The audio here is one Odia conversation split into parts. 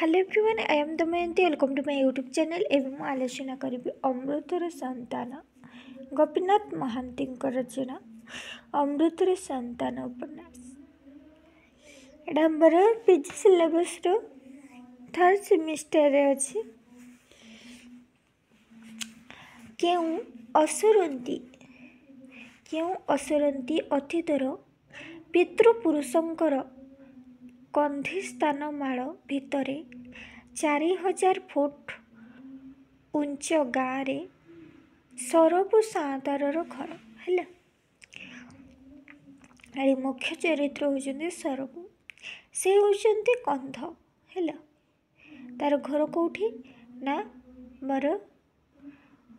Hello everyone, I am Damayanti. Welcome to my YouTube channel. एवं आलोचना करी अमृतर संतान गोपीनाथ महांती रचना अमृतर संतान उपन्यास। एटा हमर पीजी सिलेबस रो थर्ड सेमिस्टर रे अछि। केउ असरंती अतीतर पितृपुरुषंकर कंधी स्थान माल भितरे 4000 फुट उच्च गाँव सरबू साँतार घर है। मुख्य चरित्र होउछन्ति सरबू। से होउछन्ति कंध है। तार घर कौठी ना मोर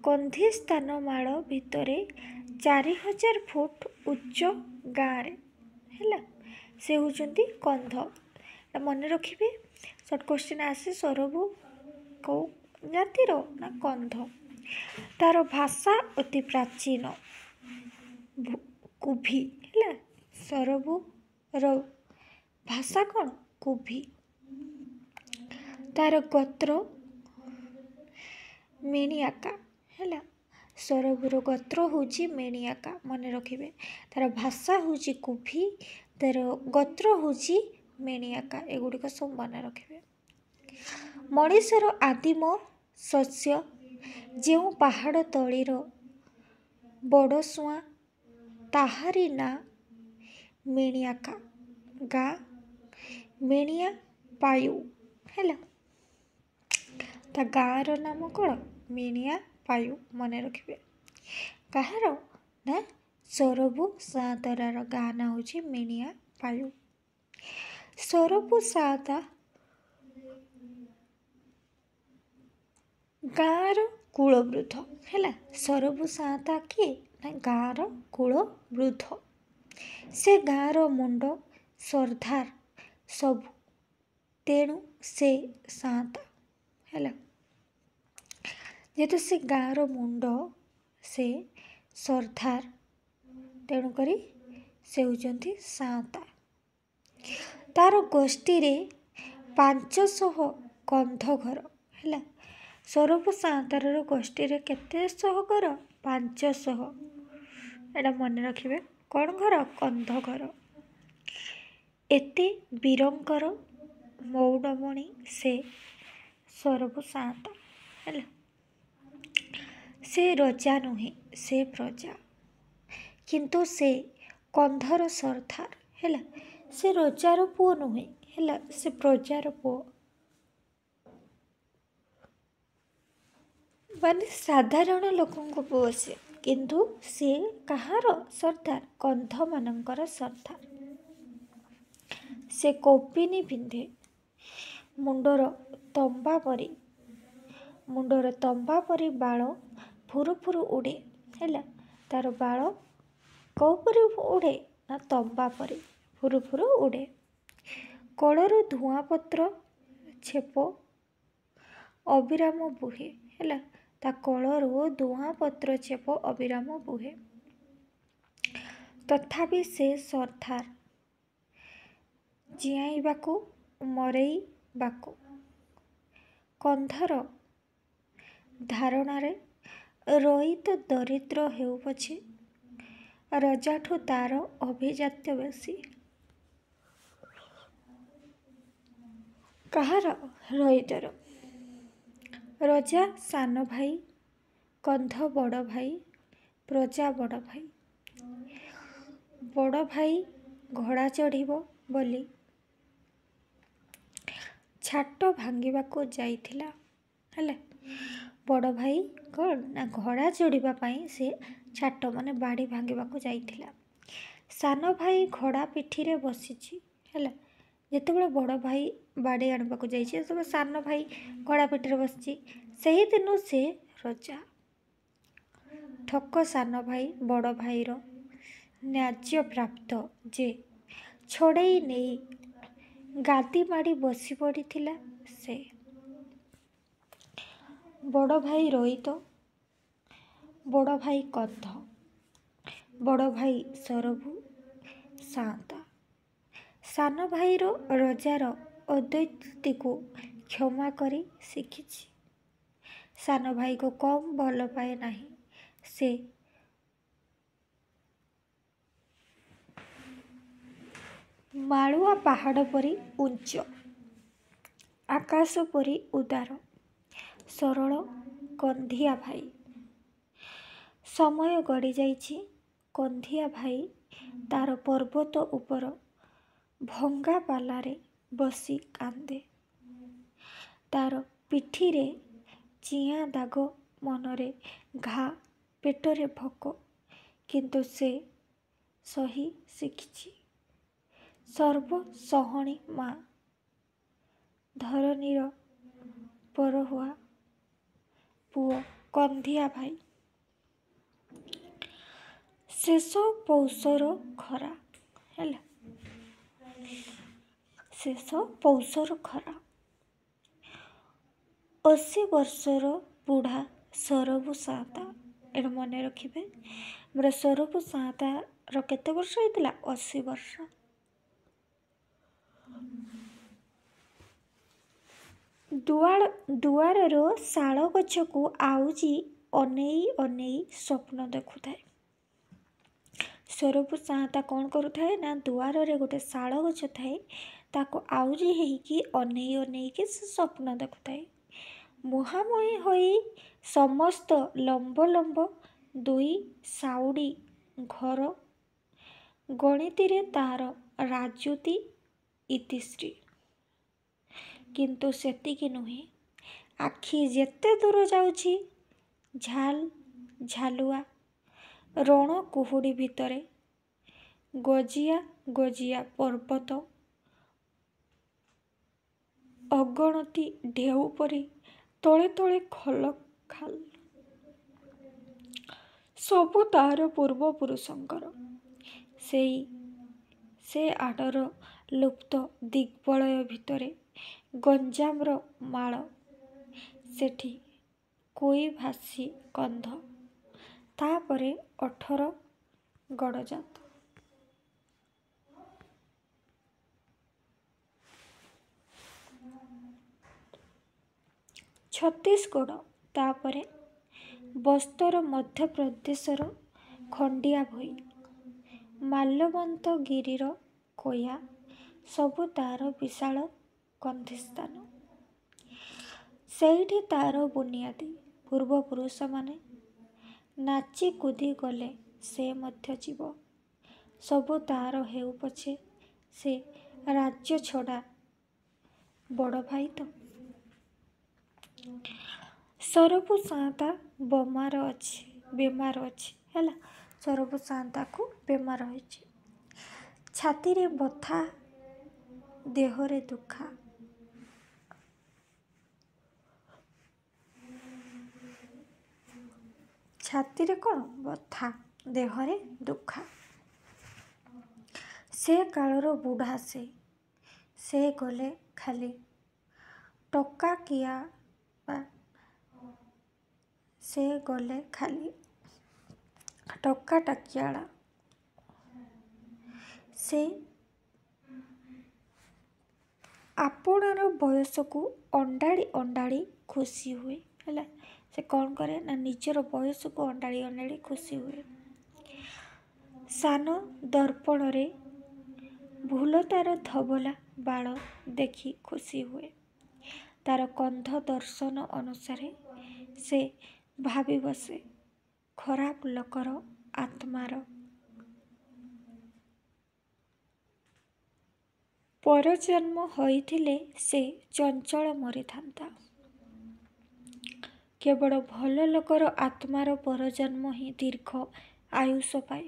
कंधी स्थान माल भितरे 4000 फुट उच्च गाँव है। से होउछन्ति कंध। मन रखिए सर्ट क्वेश्चन आसे सरबू कौ जातिर ना कंध। तार भाषा अति प्राचीन कुभी है। सरबू रो भाषा कौन कुभी। तार गोत्र मेणियाका है। सरबूर गोत्र होची मेणियाका मन रखिए। तार भाषा होची कुभी, तार गोत्र होची मेणियाका। एगुड़िक सब मन रखिए। मनीषर आदिम शस्य जो पहाड़ तलीर बड़सुआ ताहारी ना मेणियाका। गाँ मेणिया पायु है। ता गाँवर नाम कौन मेणिया पायु मन रखिए। कहार ना सरबू साँतार गाँ ना होची मेणिया पायु। सरबू साँता गाँवर कूलवृद्ध है। सरबू साँता किए ना गाँवर कूलवृद्ध। से गाँवर मुंड सरदार सबू तेणु से साँता है। जेहेतु से गाँवर मुंड से सरदार तेणु करी से होउछन्ति साँता। तार गोष्ठी रे 500 कंध घर है। सरबू साँतार गोष्ठी रे केते सह घर 500। एटा मन रखिए कौन घर कंध घर। एते वीरंकर मौडमणि से सरबू साँता है। से रजा नुहे से प्रजा किंतु से कंधर सरदार है। से रजार पुओ नुहे है। से प्रजार पुओ माने साधारण लोकों पुओ से। किंतु से कहार सरदार कंध मानकर सरदार। से कौपिनी पिंधे मुंडर तंबा परी बाल फुरु उड़े है। तार बाल कौपरी उड़े ना तंबा परी फुरु उड़े। कलर धुआं पत्र छेप अविराम बुहे है। ता कलरू धुआं पत्र छेप अविराम बुहे। तथापि से सरदार जियाइबाकू मरेइबाकू कंधर धारणारे रहित दरिद्र हेउ पछे रजाठू तार अभिजात्य बेसी। कहार रहितर रजा सान भाई कंध बड़ भाई प्रजा बड़ भाई। बड़ भाई घोड़ा चढ़िबो बोली छाट भांगिबाकू जाइथिला है। बड़ भाई कौन ना घोड़ा चढ़िबा पाई से छाट माने बाड़ी भांगिबाकू जाइथिला। सान भाई घोड़ा पिठी रे बसिछि है। जेतेबेले बड़ भाई बाड़ी आनिबाकू जाइछि तबे सान भाई घोड़ा पिठी रे बसिछि। सही दिनु से रजा ठक सान भाई बड़ भाईर न्याज्य प्राप्त जे छड़ेई नहीं गादी माड़ी बसी पड़ी थिला। से बड़ भाई रोहित बड़ भाई कंध बड़ भाई सरबू साँता सान भाईर रजार अद्वैती को କ୍ଷମା କରି ଶିଖିଛି। ସାନ ଭାଇକୁ କମ୍ ଭଲ ପାଏ ନାହିଁ। ସେ ମାଳୁଆ ପାହାଡ଼ ପରି ଉଚ୍ଚ, ଆକାଶ ପରି ଉଦାର, ସରଳ, କନ୍ଧିଆ ଭାଇ। ସମୟ ଗଡ଼ିଯାଇଛି। କନ୍ଧିଆ ଭାଇ ତାର ପର୍ବତ ଉପର ଭଙ୍ଗା ପାଲାରେ ବସି କାନ୍ଦେ। ତାର ପିଠିରେ ଚିଆଁ ଦାଗ, ମନରେ ଘା, ପେଟରେ ଭୋକ, କିନ୍ତୁ ସେ ସହି ଶିଖିଛି। ସର୍ବସହଣୀ ମା, ଧରଣୀର ପରହୁଆ ପୁଅ କନ୍ଧିଆ ଭାଇ। ଶେଷ ପୌଷର ଖରା ହେଲା। ଶେଷ ପୌଷର ଖରା। 80 ବର୍ଷର ବୁଢ଼ା ସରବୁ ସାଆନ୍ତା। ଏଇଟା ମନେ ରଖିବେ। ଆମର ସରବୁ ସାଆନ୍ତାର କେତେ ବର୍ଷ ହେଇଥିଲା? 80 ବର୍ଷ। ଦୁଆରର ଶାଳ ଗଛକୁ ଆଉଜି ଅନେଇ ଅନେଇ ସ୍ୱପ୍ନ ଦେଖୁଥାଏ। ସରବୁ ସାଆନ୍ତା କ'ଣ କରୁଥାଏ ନା, ଦୁଆରରେ ଗୋଟେ ଶାଳ ଗଛ ଥାଏ, ତାକୁ ଆଉଜି ହେଇକି ଅନେଇ ଅନେଇକି ସେ ସ୍ୱପ୍ନ ଦେଖୁଥାଏ। ମୁହାଁମୁହିଁ ହୋଇ ସମସ୍ତ ଲମ୍ବ ଲମ୍ବ ଦୁଇ ସାଉଡ଼ି ଘର ଗଣିତିରେ ତାର ରାଜୁତି ଇତିଶ୍ରୀ। କିନ୍ତୁ ସେତିକି ନୁହେଁ। ଆଖି ଯେତେ ଦୂର ଯାଉଛି, ଝାଲ ଝାଲୁଆ ରଣ କୁହୁଡ଼ି ଭିତରେ ଗଜିଆ ଗଜିଆ ପର୍ବତ, ଅଗଣତି ଢେଉ ପରି ତଳେ ତଳେ ଖଲ ଖାଲ, ସବୁ ତାର ପୂର୍ବପୁରୁଷଙ୍କର। ସେ ଆଡ଼ର ଲୁପ୍ତ ଦିଗ୍ବଳୟ ଭିତରେ ଗଞ୍ଜାମର ମାଳ, ସେଠି କୁଇଭାଷୀ କନ୍ଧ, ତାପରେ 18 ଗଡ଼ଜାତ। ଛତିଶଗଡ଼, ତାପରେ ବସ୍ତର ମଧ୍ୟପ୍ରଦେଶର ଖଣ୍ଡିଆ ଭୋଇ, ମାଲ୍ୟବନ୍ତ ଗିରିର କୋୟା, ସବୁ ତାର ବିଶାଳ କନ୍ଧିସ୍ଥାନ। ସେଇଠି ତାର ବୁନିଆଦି ପୂର୍ବପୁରୁଷମାନେ ନାଚି କୁଦି ଗଲେ ସେ ମଧ୍ୟ ଯିବ। ସବୁ ତାର ହେଉ ପଛେ ସେ ରାଜ୍ୟ ଛଡ଼ା ବଡ଼ ଭାଇ ତ। ସରବୁ ସାଆନ୍ତା ବେମାର ଅଛି ହେଲା। ସରବୁ ସାଆନ୍ତାକୁ ବେମାର ହୋଇଛି। ଛାତିରେ ବଥା, ଦେହରେ ଦୁଃଖା। ଛାତିରେ କ'ଣ? ବଥା, ଦେହରେ ଦୁଃଖା। ସେ କାଳର ବୁଢ଼ା ସେ ଗଲେ ଖାଲି ଟୋକାକିଆବା। ସେ ଗଲେ ଖାଲି ଟୋକାଟାକିଆଳା। ସେ ଆପଣାର ବୟସକୁ ଅଣ୍ଡାଳି ଅଣ୍ଡାଳି ଖୁସି ହୁଏ ହେଲା। ସେ କ'ଣ କରେ ନା, ନିଜର ବୟସକୁ ଅଣ୍ଡାଳି ଅଣ୍ଡାଳି ଖୁସି ହୁଏ। ସାନ ଦର୍ପଣରେ ଭୁଲ ତାର ଧବଲା ବାଳ ଦେଖି ଖୁସି ହୁଏ। ତାର କନ୍ଧ ଦର୍ଶନ ଅନୁସାରେ ସେ ଭାବି ବସେ, ଖରାପ ଲୋକର ଆତ୍ମାର ପରଜନ୍ମ ହୋଇଥିଲେ ସେ ଚଞ୍ଚଳ ମରିଥାନ୍ତା। କେବଳ ଭଲ ଲୋକର ଆତ୍ମାର ପରଜନ୍ମ ହିଁ ଦୀର୍ଘ ଆୟୁଷ ପାଏ।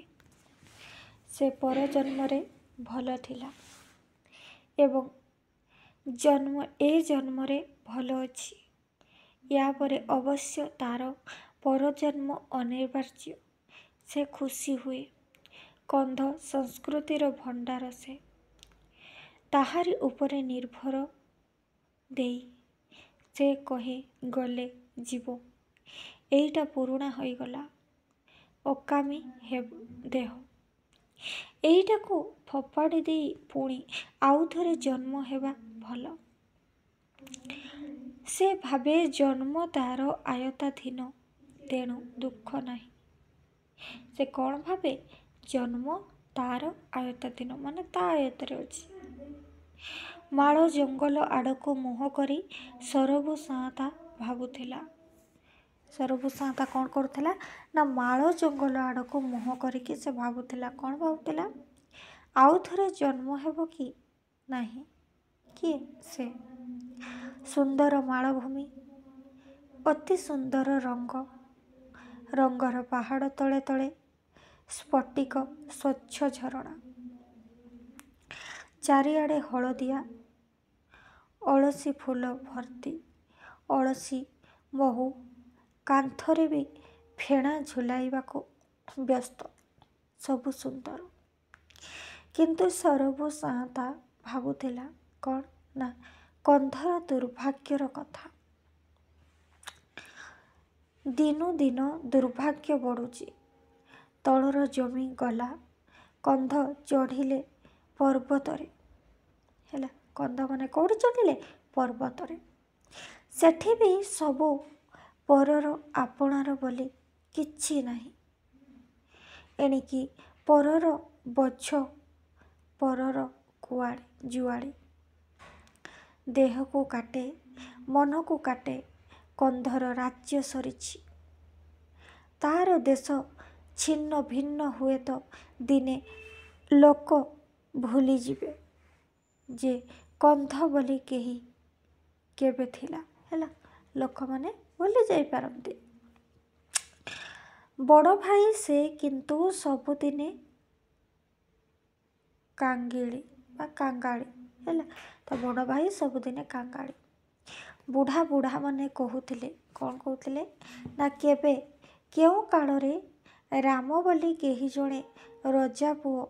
ସେ ପରଜନ୍ମରେ ଭଲ ଥିଲା ଏବଂ ଏ ଜନ୍ମରେ ଭଲ ଅଛି। ୟାପରେ ଅବଶ୍ୟ ତାର ପରଜନ୍ମ ଅନିବାର୍ଯ୍ୟ। ସେ ଖୁସି ହୁଏ। କନ୍ଧ ସଂସ୍କୃତିର ଭଣ୍ଡାର ସେ। ତାହାରି ଉପରେ ନିର୍ଭର ଦେଇ ସେ କହେ, ଗଲେ ଯିବ। ଏଇଟା ପୁରୁଣା ହୋଇଗଲା, ଅକାମୀ ଦେହ। ଏଇଟାକୁ ଫୋପାଡ଼ି ଦେଇ ପୁଣି ଆଉଥରେ ଜନ୍ମ ହେବା ଭଲ। ସେ ଭାବେ ଜନ୍ମ ତାର ଆୟତ୍ତାଧୀନ, ତେଣୁ ଦୁଃଖ ନାହିଁ। ସେ କ'ଣ ଭାବେ? ଜନ୍ମ ତାର ଆୟତ୍ତାଧୀନ, ମାନେ ତା ଆୟତ୍ତରେ ଅଛି। ମାଳ ଜଙ୍ଗଲ ଆଡ଼କୁ ମୁହଁ କରି ସରବୁ ସାଆନ୍ତା ଭାବୁଥିଲା। ସରବୁ ସାଆନ୍ତା କ'ଣ କରୁଥିଲା? ନା ମାଳ ଜଙ୍ଗଲ ଆଡ଼କୁ ମୁହଁ କରିକି ସେ ଭାବୁଥିଲା। କ'ଣ ଭାବୁଥିଲା? ଆଉ ଥରେ ଜନ୍ମ ହେବ କି ନାହିଁ। କିଏ? ସେ। ସୁନ୍ଦର ମାଳଭୂମି, ଅତି ସୁନ୍ଦର ରଙ୍ଗର ପାହାଡ଼ ତଳେ ତଳେ ସ୍ଫଟିକ ସ୍ୱଚ୍ଛ ଝରଣା, ଚାରିଆଡ଼େ ହଳଦିଆ ଅଳସୀ ଫୁଲ ଭର୍ତ୍ତି, ଅଳସୀ ମହୁ କାନ୍ଥରେ ବି ଫେଣା ଝୁଲାଇବାକୁ ବ୍ୟସ୍ତ। ସବୁ ସୁନ୍ଦର। କିନ୍ତୁ ସରବୁ ସାଆନ୍ତା ଭାବୁଥିଲା କ'ଣ? ନା କନ୍ଧର ଦୁର୍ଭାଗ୍ୟର କଥା। ଦିନୁ ଦିନ ଦୁର୍ଭାଗ୍ୟ ବଢ଼ୁଛି। ତଳର ଜମି ଗଲା, କନ୍ଧ ଚଢ଼ିଲେ ପର୍ବତରେ। ହେଲା, କନ୍ଧ ମାନେ କେଉଁଠି ଚଢ଼ିଲେ? ପର୍ବତରେ। ସେଠି ବି ସବୁ ପରର ଆପଣାର ବୋଲି କିଛି ନାହିଁ। ଏଣିକି ପରର ବୋଝ, ପରର ଜୁଆଳି। ଦେହକୁ କାଟେ, ମନକୁ କାଟେ। କନ୍ଧର ରାଜ୍ୟ ସରିଛି। ତାର ଦେଶ ଛିନ୍ନ ଭିନ୍ନ। ହୁଏତ ଦିନେ ଲୋକ ଭୁଲିଯିବେ ଯେ କନ୍ଧ ବୋଲି କେବେ ଥିଲା। ହେଲା, ଲୋକମାନେ ଭୁଲି ଯାଇପାରନ୍ତି। ବଡ଼ ଭାଇ ସେ କିନ୍ତୁ ସବୁଦିନେ କାଙ୍ଗାଳି। ହେଲା, ତ ବଡ଼ ଭାଇ ସବୁଦିନେ କାଙ୍ଗାଳି। ବୁଢ଼ା ମାନେ କହୁଥିଲେ। କ'ଣ କହୁଥିଲେ? ନା କେଉଁ କାଳରେ ରାମ ବୋଲି କେହି ଜଣେ ରଜା ପୁଅ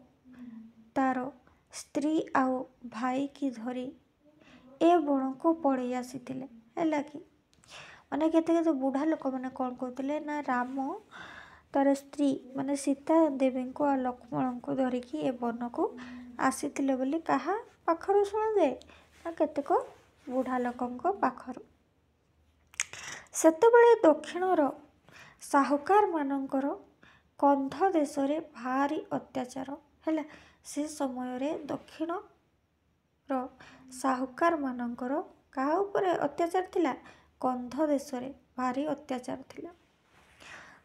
ତାର ସ୍ତ୍ରୀ ଆଉ ଭାଇକି ଧରି ଏ ବଣକୁ ପଳେଇ ଆସିଥିଲେ। ହେଲା କି, ମାନେ କେତେ ବୁଢ଼ା ଲୋକମାନେ କ'ଣ କହୁଥିଲେ? ନା ରାମ ତାର ସ୍ତ୍ରୀ ମାନେ ସୀତା ଦେବୀଙ୍କୁ ଆଉ ଲକ୍ଷ୍ମଣଙ୍କୁ ଧରିକି ଏ ବନକୁ ଆସିଥିଲେ ବୋଲି କାହା ପାଖରୁ ଶୁଣାଯାଏ? ନା କେତେକ ବୁଢ଼ା ଲୋକଙ୍କ ପାଖରୁ। ସେତେବେଳେ ଦକ୍ଷିଣର ସାହୁକାରମାନଙ୍କର କନ୍ଧ ଦେଶରେ ଭାରି ଅତ୍ୟାଚାର। ହେଲା, ସେ ସମୟରେ ଦକ୍ଷିଣର ସାହୁକାରମାନଙ୍କର କାହା ଉପରେ ଅତ୍ୟାଚାର ଥିଲା? କନ୍ଧ ଦେଶରେ ଭାରି ଅତ୍ୟାଚାର ଥିଲା।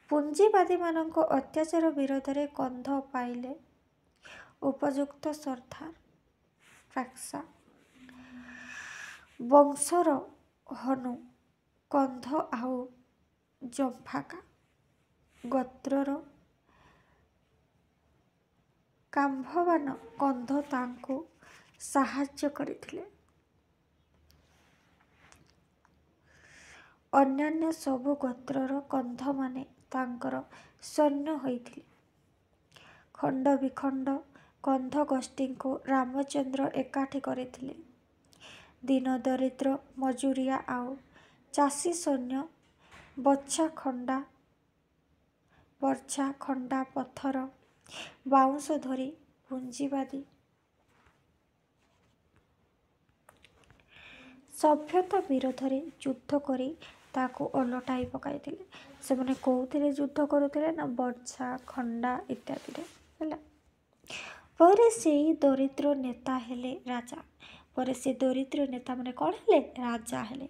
ପୁଞ୍ଜିବାଦୀମାନଙ୍କ ଅତ୍ୟାଚାର ବିରୋଧରେ କନ୍ଧ ପାଇଲେ ଉପଯୁକ୍ତ ସର୍ଦ୍ଦାର। ପ୍ରାକ୍ସା ବଂଶର ହନୁ କନ୍ଧ ଆଉ ଜମ୍ଭାକା ଗୋତ୍ରର କାମ୍ଭବାନ କନ୍ଧ ତାଙ୍କୁ ସାହାଯ୍ୟ କରିଥିଲେ। ଅନ୍ୟାନ୍ୟ ସବୁ ଗୋତ୍ରର କନ୍ଧମାନେ ତାଙ୍କର ସୈନ୍ୟ ହୋଇଥିଲେ। ଖଣ୍ଡ ବିଖଣ୍ଡ କନ୍ଧ ଗୋଷ୍ଠୀଙ୍କୁ ରାମଚନ୍ଦ୍ର ଏକାଠି କରିଥିଲେ। ଦୀନ ଦରିଦ୍ର ମଜୁରିଆ ଆଉ ଚାଷୀ ସୈନ୍ୟ ବର୍ଚ୍ଛା ଖଣ୍ଡା ପଥର ବାଉଁଶ ଧରି ପୁଞ୍ଜିବାଦୀ ସଭ୍ୟତା ବିରୋଧରେ ଯୁଦ୍ଧ କରି ତାକୁ ଓଲଟାଇ ପକାଇଥିଲେ। ସେମାନେ କେଉଁଥିରେ ଯୁଦ୍ଧ କରୁଥିଲେ? ନା ବର୍ଚ୍ଛା ଖଣ୍ଡା ଇତ୍ୟାଦିରେ। ହେଲା, ପରେ ସେଇ ଦରିଦ୍ର ନେତା ହେଲେ ରାଜା। ପରେ ସେ ଦରିଦ୍ର ନେତାମାନେ କ'ଣ ହେଲେ? ରାଜା ହେଲେ।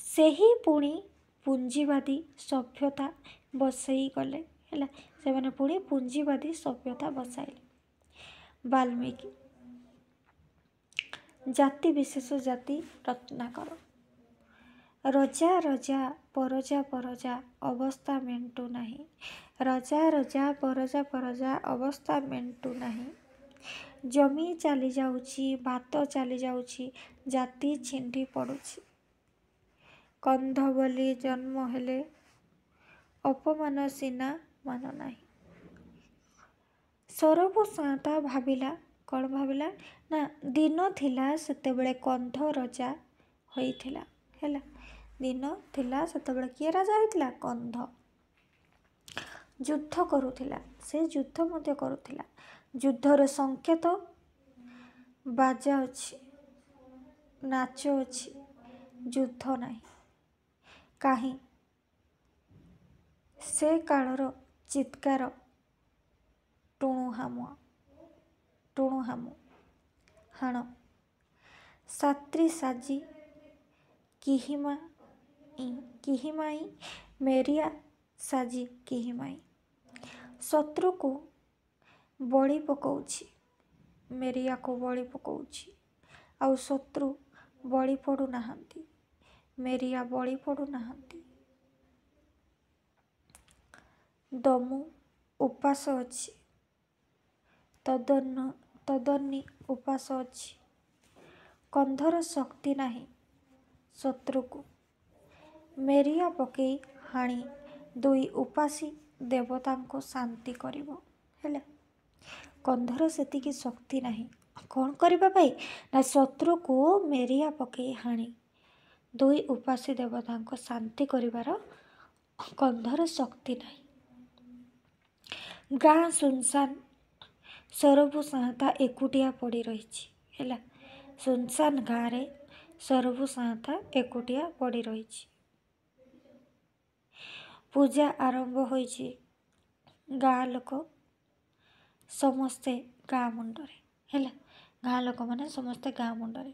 ସେହି ପୁଣି ପୁଞ୍ଜିବାଦୀ ସଭ୍ୟତା ବସେଇ ଗଲେ। ହେଲା, ସେମାନେ ପୁଣି ପୁଞ୍ଜିବାଦୀ ସଭ୍ୟତା ବସାଇଲେ। ବାଲ୍ମୀକି ଜାତି ବିଶେଷ ଜାତି ରତ୍ନାକର। ରଜା ପରଜା ଅବସ୍ଥା ମେଣ୍ଟୁ ନାହିଁ। ରଜା ପରଜା ଅବସ୍ଥା ମେଣ୍ଟୁ ନାହିଁ। ଜମି ଚାଲିଯାଉଛି, ଭାତ ଚାଲିଯାଉଛି, ଜାତି ଛିଣ୍ଡି ପଡ଼ୁଛି। କନ୍ଧ ବୋଲି ଜନ୍ମ ହେଲେ ଅପମାନ ସିନା ମାନ ନାହିଁ। ସରବୁ ସାଆନ୍ତା ଭାବିଲା। କ'ଣ ଭାବିଲା? ନା ଦିନ ଥିଲା ସେତେବେଳେ କନ୍ଧ ରଜା ହୋଇଥିଲା। ହେଲା, ଦିନ ଥିଲା ସେତେବେଳେ କିଏ ରାଜା ହୋଇଥିଲା? କନ୍ଧ। ଯୁଦ୍ଧ କରୁଥିଲା। ସେ ଯୁଦ୍ଧ ମଧ୍ୟ କରୁଥିଲା। ଯୁଦ୍ଧର ସଂକେତ ବାଜା ଅଛି, ନାଚ ଅଛି, ଯୁଦ୍ଧ ନାହିଁ। କାହିଁ ସେ କାଳର ଚିତ୍କାର ଟୁଣୁ ହାମୁ ହାଣ ସାତ୍ରୀ ସାଜି କିହିମାଇ ମେରିଆ ସାଜି କିହିମାଇ। ଶତ୍ରୁକୁ ବଳି ପକଉଛି, ମେରିଆକୁ ବଳି ପକଉଛି। ଆଉ ଶତ୍ରୁ ବଳି ପଡ଼ୁନାହାନ୍ତି, ମେରିଆ ବଳି ପଡ଼ୁନାହାନ୍ତି। ଦମୁ ଉପାସ ଅଛି, ତଦନ୍ନି ଉପାସ ଅଛି। କନ୍ଧର ଶକ୍ତି ନାହିଁ ଶତ୍ରୁକୁ ମେରିଆ ପକେଇ ହାଣି ଦୁଇ ଉପାସୀ ଦେବତାଙ୍କୁ ଶାନ୍ତି କରିବ। ହେଲା, କନ୍ଧର ସେତିକି ଶକ୍ତି ନାହିଁ କ'ଣ କରିବା ପାଇଁ ନା ଶତ୍ରୁକୁ ମେରିଆ ପକେଇ ହାଣି ଦୁଇ ଉପାସୀ ଦେବତାଙ୍କୁ ଶାନ୍ତି କରିବାର କନ୍ଧର ଶକ୍ତି ନାହିଁ। ଗାଁ ସୁନସାନ, ସରବୁ ସାଆନ୍ତା ଏକୁଟିଆ ପଡ଼ି ରହିଛି। ହେଲା, ସୁନସାନ ଗାଁରେ ସରବୁ ସାଆନ୍ତା ଏକୁଟିଆ ପଡ଼ି ରହିଛି। ପୂଜା ଆରମ୍ଭ ହୋଇଛି। ଗାଁ ଲୋକ ସମସ୍ତେ ଗାଁ ମୁଣ୍ଡରେ। ହେଲା, ଗାଁ ଲୋକମାନେ ସମସ୍ତେ ଗାଁ ମୁଣ୍ଡରେ।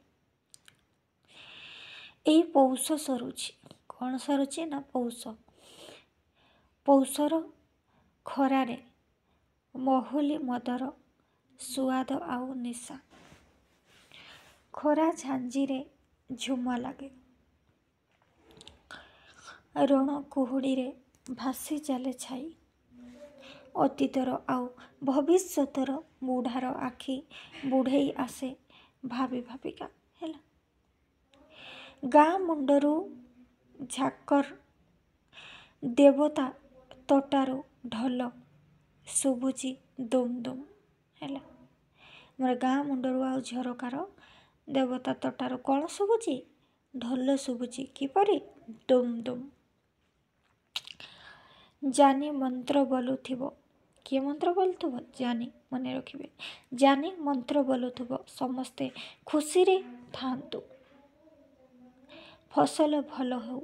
ଏଇ ପୌଷ ସରୁଛି। କ'ଣ ସରୁଛି ନା ପୌଷର ଖରାରେ ମହୁଲି ମଦର ସୁଆଦ ଆଉ ନିଶା। ଖରା ଝାଞ୍ଜିରେ ଝୁମ ଲାଗେ। ରଣ କୁହୁଡ଼ିରେ ଭାସି ଚାଲେ ଛାଇ। ଅତୀତର ଆଉ ଭବିଷ୍ୟତର ବୁଢ଼ାର ଆଖି ବୁଢ଼େଇ ଆସେ ଭାବି ଭାବିକା। ହେଲା, ଗାଁ ମୁଣ୍ଡରୁ ଝାକର ଦେବତା ତୋଟାରୁ ଢୋଲ ଶୁଭୁଛି ଦୁମ୍ ଦୁମ୍। ହେଲା, ଆମର ଗାଁ ମୁଣ୍ଡରୁ ଆଉ ଝରକାର ଦେବତା ତୋଟାରୁ କ'ଣ ଶୁଭୁଛି? ଢୋଲ ଶୁଭୁଛି। କିପରି? ଦୁମ୍ ଦୁମ୍। ଜାନି ମନ୍ତ୍ର ବୋଲୁଥିବ। କିଏ ମନ୍ତ୍ର ବୋଲୁଥିବ? ଜାନି, ମନେ ରଖିବେ। ଜାନି ମନ୍ତ୍ର ବୋଲୁଥିବ। ସମସ୍ତେ ଖୁସିରେ ଥାଆନ୍ତୁ। ଫସଲ ଭଲ ହେଉ,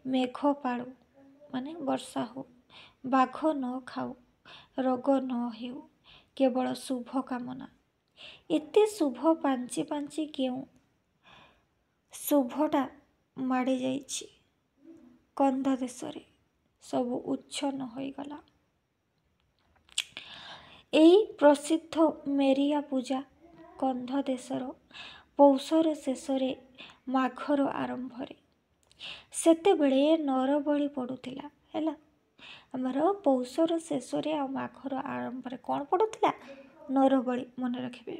ମେଘ ପାଳୁ ମାନେ ବର୍ଷା ହେଉ, ବାଘ ନ ଖାଉ, ରୋଗ ନ ହେଉ, କେବଳ ଶୁଭ କାମନା। ଏତେ ଶୁଭ ପାଞ୍ଚି ପାଞ୍ଚି କେଉଁ ଶୁଭଟା ମାଡ଼ି ଯାଇଛି କନ୍ଧ ଦେଶରେ, ସବୁ ଉଚ୍ଛନ୍ନ ହୋଇଗଲା। ଏଇ ପ୍ରସିଦ୍ଧ ମେରିଆ ପୂଜା କନ୍ଧ ଦେଶର ପୌଷର ଶେଷରେ ମାଘର ଆରମ୍ଭରେ। ସେତେବେଳେ ନରବଳି ପଡ଼ୁଥିଲା। ହେଲା, ଆମର ପୌଷର ଶେଷରେ ଆଉ ମାଘର ଆରମ୍ଭରେ କ'ଣ ପଡ଼ୁଥିଲା? ନରବଳି, ମନେ ରଖିବେ।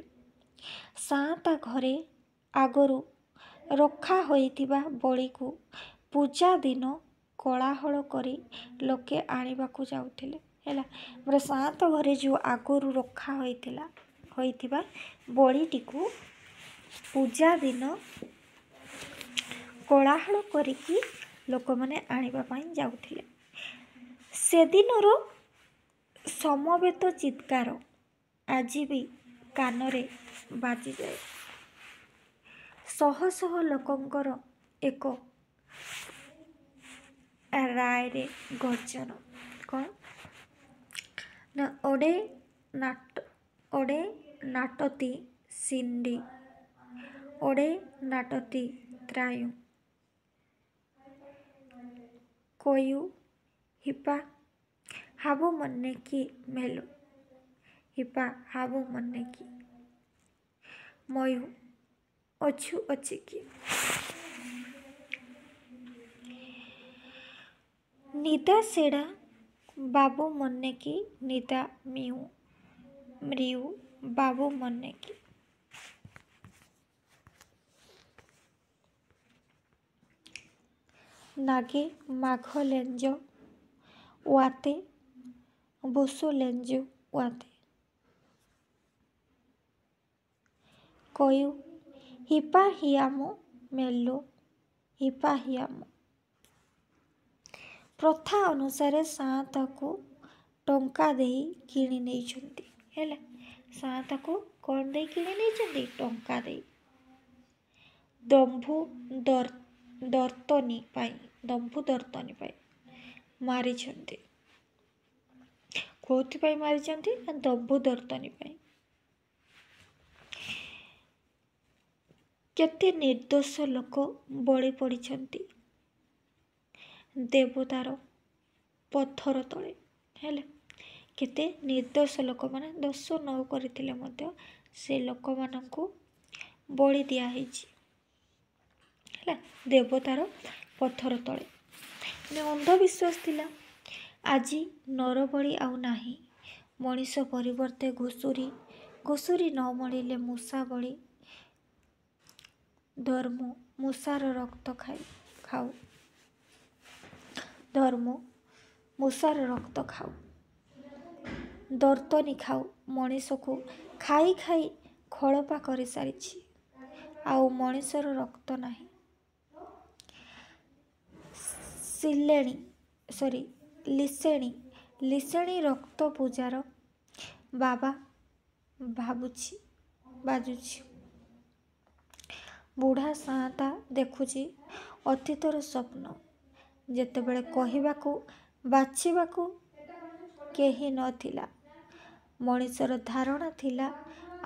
ସାଆନ୍ତା ଘରେ ଆଗରୁ ରଖା ହୋଇଥିବା ବଳିକୁ ପୂଜା ଦିନ କୋଳାହଳ କରି ଲୋକେ ଆଣିବାକୁ ଯାଉଥିଲେ। ହେଲା, ଆମର ସାଆନ୍ତା ଘରେ ଯେଉଁ ଆଗରୁ ରଖା ହୋଇଥିବା ବଳିଟିକୁ ପୂଜା ଦିନ କୋଳାହଳ କରିକି ଲୋକମାନେ ଆଣିବା ପାଇଁ ଯାଉଥିଲେ। ସେଦିନର ସମବେତ ଚିତ୍କାର ଆଜି ବି କାନରେ ବାଜିଯାଏ। ଶହ ଶହ ଲୋକଙ୍କର ଏକ ରାୟରେ ଗର୍ଜନ। କ'ଣ ନା ଓଡ଼େ ନାଟତି ସିଣ୍ଡି, ଓଡ଼େ ନାଟତି ତ୍ରାୟୁ, କୋୟୁ ହିପା ହାବୁ ମନ୍ନେକି ମେଲୁ, ହିପା ହାବୁ ମନ୍ନେକି ମୟୁ ଅଛୁ ଅଚିକି। ନିଦା ସେଡ଼ା ବାବୁ ମନ୍ନେକି ନିଦା ମ୍ରିୟୁ ବାବୁ ମନ୍ନେକି। ନାଗେ ମାଘ ଲେଞ୍ଜ ୱାତେ ବୁସୁ ଲେଞ୍ଜୁ ୱାତେ, କୋୟୁ ହିପା ହିଆମୁ ମେଲୁ ହିପା ହିଆମୁ। ପ୍ରଥା ଅନୁସାରେ ସାଆନ୍ତାକୁ ଟଙ୍କା ଦେଇ କିଣି ନେଇଛନ୍ତି। ହେଲା, ସାଆନ୍ତାକୁ କ'ଣ ଦେଇ କିଣି ନେଇଛନ୍ତି? ଟଙ୍କା ଦେଇ। ଦମ୍ଭୁ ଦର୍ତ୍ତନୀ ପାଇଁ ଦମ୍ଭୁ ଦର୍ତ୍ତନୀ ପାଇଁ ମାରିଛନ୍ତି। କୋଉଥିପାଇଁ ମାରିଛନ୍ତି ନା ଦମ୍ଭୁ ଦର୍ତ୍ତନୀ ପାଇଁ। କେତେ ନିର୍ଦ୍ଦୋଷ ଲୋକ ବଳି ପଡ଼ିଛନ୍ତି ଦେବତାର ପଥର ତଳେ। ହେଲେ କେତେ ନିର୍ଦ୍ଦୋଷ ଲୋକମାନେ ଦୋଷ ନ କରିଥିଲେ ମଧ୍ୟ ସେ ଲୋକମାନଙ୍କୁ ବଳି ଦିଆହେଇଛି ହେଲା ଦେବତାର ପଥର ତଳେ। ଅନ୍ଧବିଶ୍ୱାସ ଥିଲା। ଆଜି ନରବଳି ଆଉ ନାହିଁ। ମଣିଷ ପରିବର୍ତ୍ତେ ଘୁଷୁରୀ, ଘୁଷୁରୀ ନ ମଳିଲେ ମୂଷା ବଳି। ଧର୍ମ ମୂଷାର ରକ୍ତ ଖାଉ। ଧର୍ମ ମୂଷାର ରକ୍ତ ଖାଉ। ଦର୍ତ୍ତନୀ ଖାଉ। ମଣିଷକୁ ଖାଇ ଖାଇ ଖଳପା କରିସାରିଛି। ଆଉ ମଣିଷର ରକ୍ତ ନାହିଁ। ଲିସେଣୀ ରକ୍ତ ପୂଜାର ବାବା ବାଜୁଛି। ବୁଢ଼ା ସାଆନ୍ତା ଦେଖୁଛି ଅତୀତର ସ୍ୱପ୍ନ। ଯେତେବେଳେ କହିବାକୁ ବାଛିବାକୁ କେହି ନଥିଲା, ମଣିଷର ଧାରଣା ଥିଲା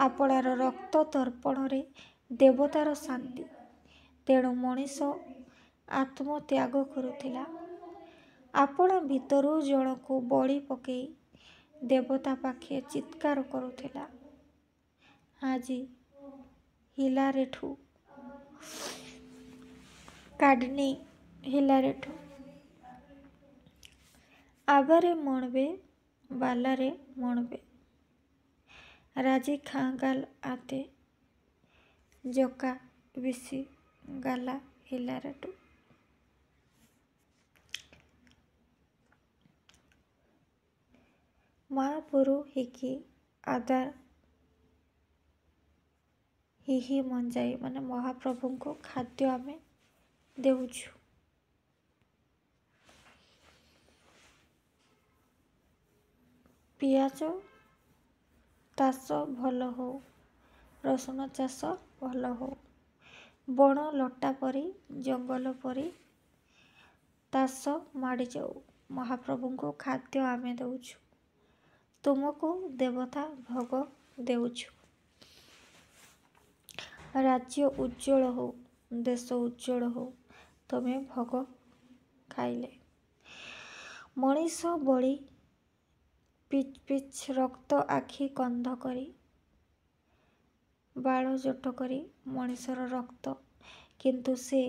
ଆପଣାର ରକ୍ତ ତର୍ପଣରେ ଦେବତାର ଶାନ୍ତି। ତେଣୁ ମଣିଷ ଆତ୍ମତ୍ୟାଗ କରୁଥିଲା। ଆପଣା ଭିତରୁ ଜଣକୁ ବଳି ପକେଇ ଦେବତା ପାଖେ ଚିତ୍କାର କରୁଥିଲା। ଆଜି ହିଲାରେଠୁ କାଢନି ହିଲାରେଠୁ আবারে মরবে বালারে মরবে রাজি খাঁ গাল আতে জকা বিশি গালা হিলারেটু। ମହାପୁରୁ ହିକି ଆଦାର ହିହି ମଞ୍ଜାଇ ମାନେ ମହାପ୍ରଭୁଙ୍କୁ ଖାଦ୍ୟ ଆମେ ଦେଉଛୁ। ପିଆଜ ଚାଷ ଭଲ ହଉ, ରସୁଣ ଚାଷ ଭଲ ହଉ, ବଣ ଲଟା ପରି ଜଙ୍ଗଲ ପରି ଚାଷ ମାଡ଼ିଯାଉ, ମହାପ୍ରଭୁଙ୍କୁ ଖାଦ୍ୟ ଆମେ ଦେଉଛୁ। ତୁମକୁ ଦେବତା ଭୋଗ ଦେଉଛୁ। ରାଜ୍ୟ ଉଜ୍ଜ୍ୱଳ ହଉ, ଦେଶ ଉଜ୍ଜ୍ୱଳ ହଉ, ତୁମେ ଭୋଗ ଖାଇଲେ। ମଣିଷ ବଳି ପିଚ୍ ପିଚ୍ ରକ୍ତ ଆଖି କନ୍ଧ କରି ବାଳ ଜୋଟ କରି ମଣିଷର ରକ୍ତ, କିନ୍ତୁ ସେ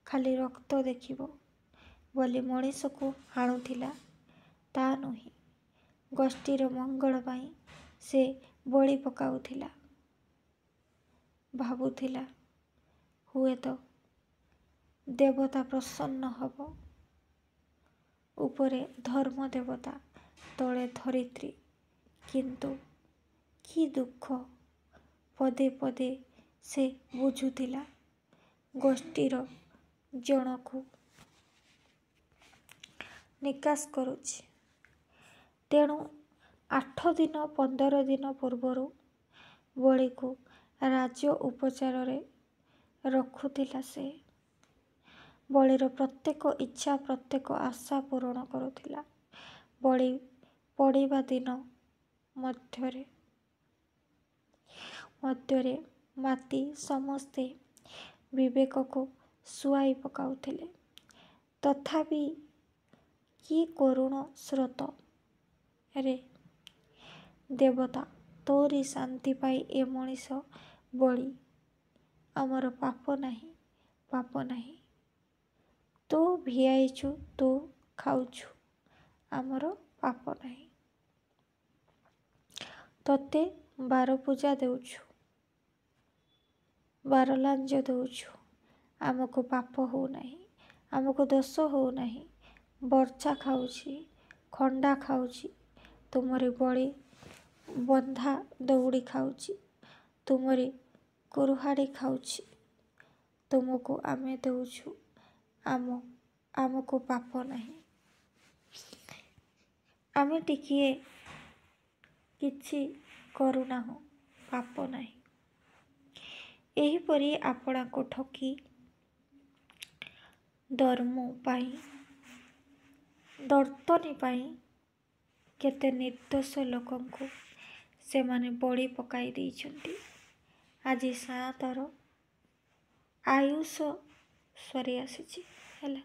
ଖାଲି ରକ୍ତ ଦେଖିବ ବୋଲି ମଣିଷକୁ ହାଣୁଥିଲା ତା ନୁହେଁ। ଗୋଷ୍ଠୀର ମଙ୍ଗଳ ପାଇଁ ସେ ବଳି ପକାଉଥିଲା। ଭାବୁଥିଲା ହୁଏତ ଦେବତା ପ୍ରସନ୍ନ ହବ। ଉପରେ ଧର୍ମ ଦେବତା, ତଳେ ଧରିତ୍ରୀ। କିନ୍ତୁ କି ଦୁଃଖ! ପଦେ ପଦେ ସେ ବୁଝୁଥିଲା ଗୋଷ୍ଠୀର ଜଣକୁ ନିକାଶ କରୁଛି। ତେଣୁ 8 ଦିନ 15 ଦିନ ପୂର୍ବରୁ ବଳିକୁ ରାଜ ଉପଚାରରେ ରଖୁଥିଲା ସେ। ବଳିର ପ୍ରତ୍ୟେକ ଇଚ୍ଛା ପ୍ରତ୍ୟେକ ଆଶା ପୂରଣ କରୁଥିଲା। ବଳି ପଡ଼ିବା ଦିନ ମଧ୍ୟରେ ମାତି ସମସ୍ତେ ବିବେକକୁ ଶୁଆଇ ପକାଉଥିଲେ। ତଥାପି କି କରୁଣ ସ୍ରୋତ! ରେ ଦେବତା, ତୋରି ଶାନ୍ତି ପାଇଁ ଏ ମଣିଷ ବଳି। ଆମର ପାପ ନାହିଁ। ତୁ ଭିଆଇଛୁ, ତୁ ଖାଉଛୁ, ଆମର ପାପ ନାହିଁ। ତୋତେ ବାର ପୂଜା ଦେଉଛୁ, ବାର ଲାଞ୍ଜ ଦେଉଛୁ, ଆମକୁ ପାପ ହଉନାହିଁ, ଆମକୁ ଦୋଷ ହଉନାହିଁ। ବର୍ଚ୍ଛା ଖାଉଛି, ଖଣ୍ଡା ଖାଉଛି, ତୁମରି ବଳି ବନ୍ଧା ଦଉଡ଼ି ଖାଉଛି, ତୁମରି କୁରୁହାଡ଼ି ଖାଉଛି, ତୁମକୁ ଆମେ ଦେଉଛୁ, ଆମକୁ ପାପ ନାହିଁ। ଆମେ ଟିକିଏ କିଛି କରୁନାହୁଁ, ପାପ ନାହିଁ। ଏହିପରି ଆପଣାକୁ ଠକି ଧର୍ମ ପାଇଁ ଦର୍ତ୍ତନୀ ପାଇଁ କେତେ ନିର୍ଦ୍ଦୋଷ ଲୋକଙ୍କୁ ସେମାନେ ବଳି ପକାଇ ଦେଇଛନ୍ତି। ଆଜି ସାଆନ୍ତର ଆୟୁଷ ସରି ଆସିଛି। ହେଲା,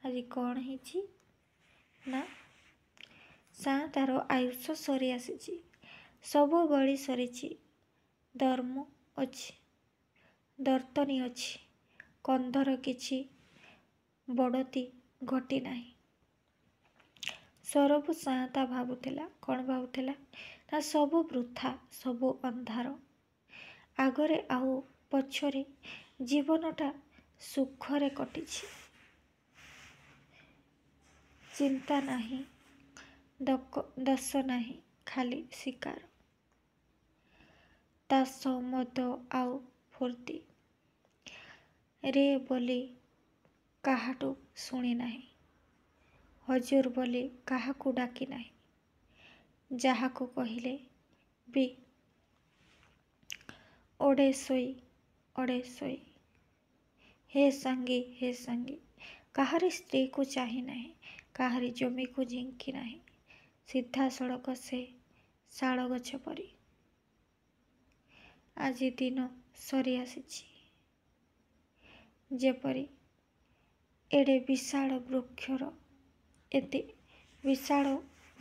ଆଜି କ'ଣ ହେଇଛି ନା ସାଆନ୍ତର ଆୟୁଷ ସରି ଆସିଛି। ସବୁ ବଳି ସରିଛି। ଧର୍ମ ଅଛି, ଦର୍ତ୍ତନୀ ଅଛି। କନ୍ଧର କିଛି ବଡ଼ତି ଘଟି ନାହିଁ। ସରବୁ ସାଆନ୍ତା ଭାବୁଥିଲା, କ'ଣ ଭାବୁଥିଲା ନା ସବୁ ବୃଥା, ସବୁ ଅନ୍ଧାର। ଆଗରେ ଆଉ ପଛରେ ଜୀବନଟା ସୁଖରେ କଟିଛି। ଚିନ୍ତା ନାହିଁ, ଦୋଷ ନାହିଁ, ଖାଲି ଶିକାର। ତାସ ମଦ ଆଉ ଫୁର୍ତ୍ତି। ରେ ବୋଲି କାହାଠୁ ଶୁଣି ନାହିଁ। ହଜୁର ବୋଲି କାହାକୁ ଡାକି ନାହିଁ। ଯାହାକୁ କହିଲେ ବି ଅଡ଼େଶୋଇ ହେ ସାଙ୍ଗୀ। କାହାରି ସ୍ତ୍ରୀକୁ ଚାହିଁ ନାହିଁ, କାହାରି ଜମିକୁ ଝିଙ୍କି ନାହିଁ। ସିଧାସଳଖ ସେ ଶାଳ ଗଛ ପରି। ଆଜି ଦିନ ସରି ଆସିଛି। ଯେପରି ଏଡ଼େ ବିଶାଳ ବୃକ୍ଷର ଏତେ ବିଶାଳ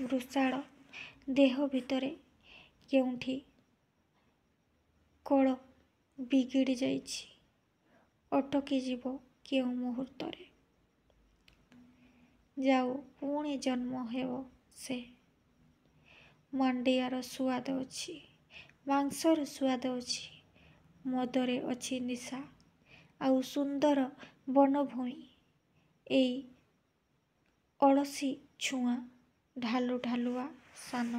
ବୃଷାଳ ଦେହ ଭିତରେ କେଉଁଠି କଳ ବିଗିଡ଼ି ଯାଇଛି, ଅଟକି ଯିବ କେଉଁ ମୁହୂର୍ତ୍ତରେ। ଯାଉ ପୁଣି ଜନ୍ମ ହେବ ସେ। ମାଣ୍ଡିଆର ସୁଆଦ ଅଛି, ମାଂସର ସୁଆଦ ଅଛି, ମଦରେ ଅଛି ନିଶା, ଆଉ ସୁନ୍ଦର ବନଭୂମି। ଏଇ ଅଳସୀ ଛୁଆଁ ଢାଲୁଆ ସାନ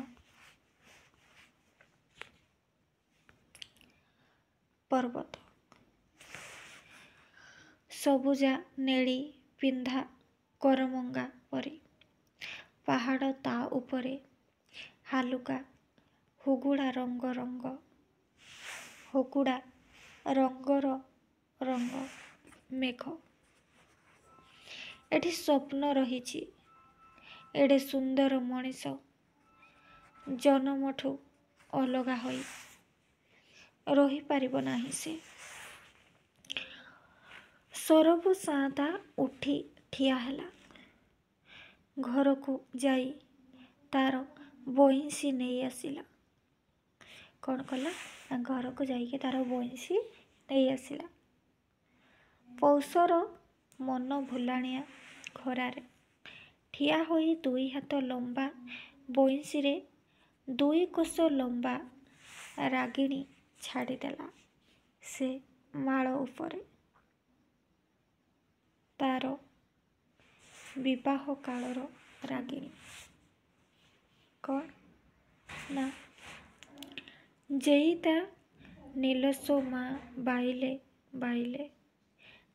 ପର୍ବତ। ସବୁଜା ନେଳି ପିନ୍ଧା କରମଙ୍ଗା ପରି। ପାହାଡ଼ ତା ଉପରେ ହାଲୁକା ହୁଗୁଡ଼ା ରଙ୍ଗର ମେଘ। ଏଠି ସ୍ୱପ୍ନ ରହିଛି। ଏଡ଼େ ସୁନ୍ଦର ମଣିଷ ଜନମଠୁ ଅଲଗା ହୋଇ ରହିପାରିବ ନାହିଁ ସେ। ସରବୁ ସାଆନ୍ତା ଉଠି ଠିଆ ହେଲା। ଘରକୁ ଯାଇ ତାର ବଇଁଶୀ ନେଇ ଆସିଲା। କ'ଣ କଲା ନା ଘରକୁ ଯାଇକି ତାର ବଇଁଶୀ ନେଇ ଆସିଲା। ପୌଷର ମନ ଭୁଲାଣିଆ ଖରାରେ ଠିଆ ହୋଇ 2 ହାତ ଲମ୍ବା ବଇଁଶୀରେ 2 କୋଶ ଲମ୍ବା ରାଗିଣୀ ଛାଡ଼ିଦେଲା ସେ ମାଳ ଉପରେ। ତାର ବିବାହ କାଳର ରାଗିଣୀ। କ'ଣ ନା ଯେଇତା ନିଲସୋ ମା ବାଇଲେ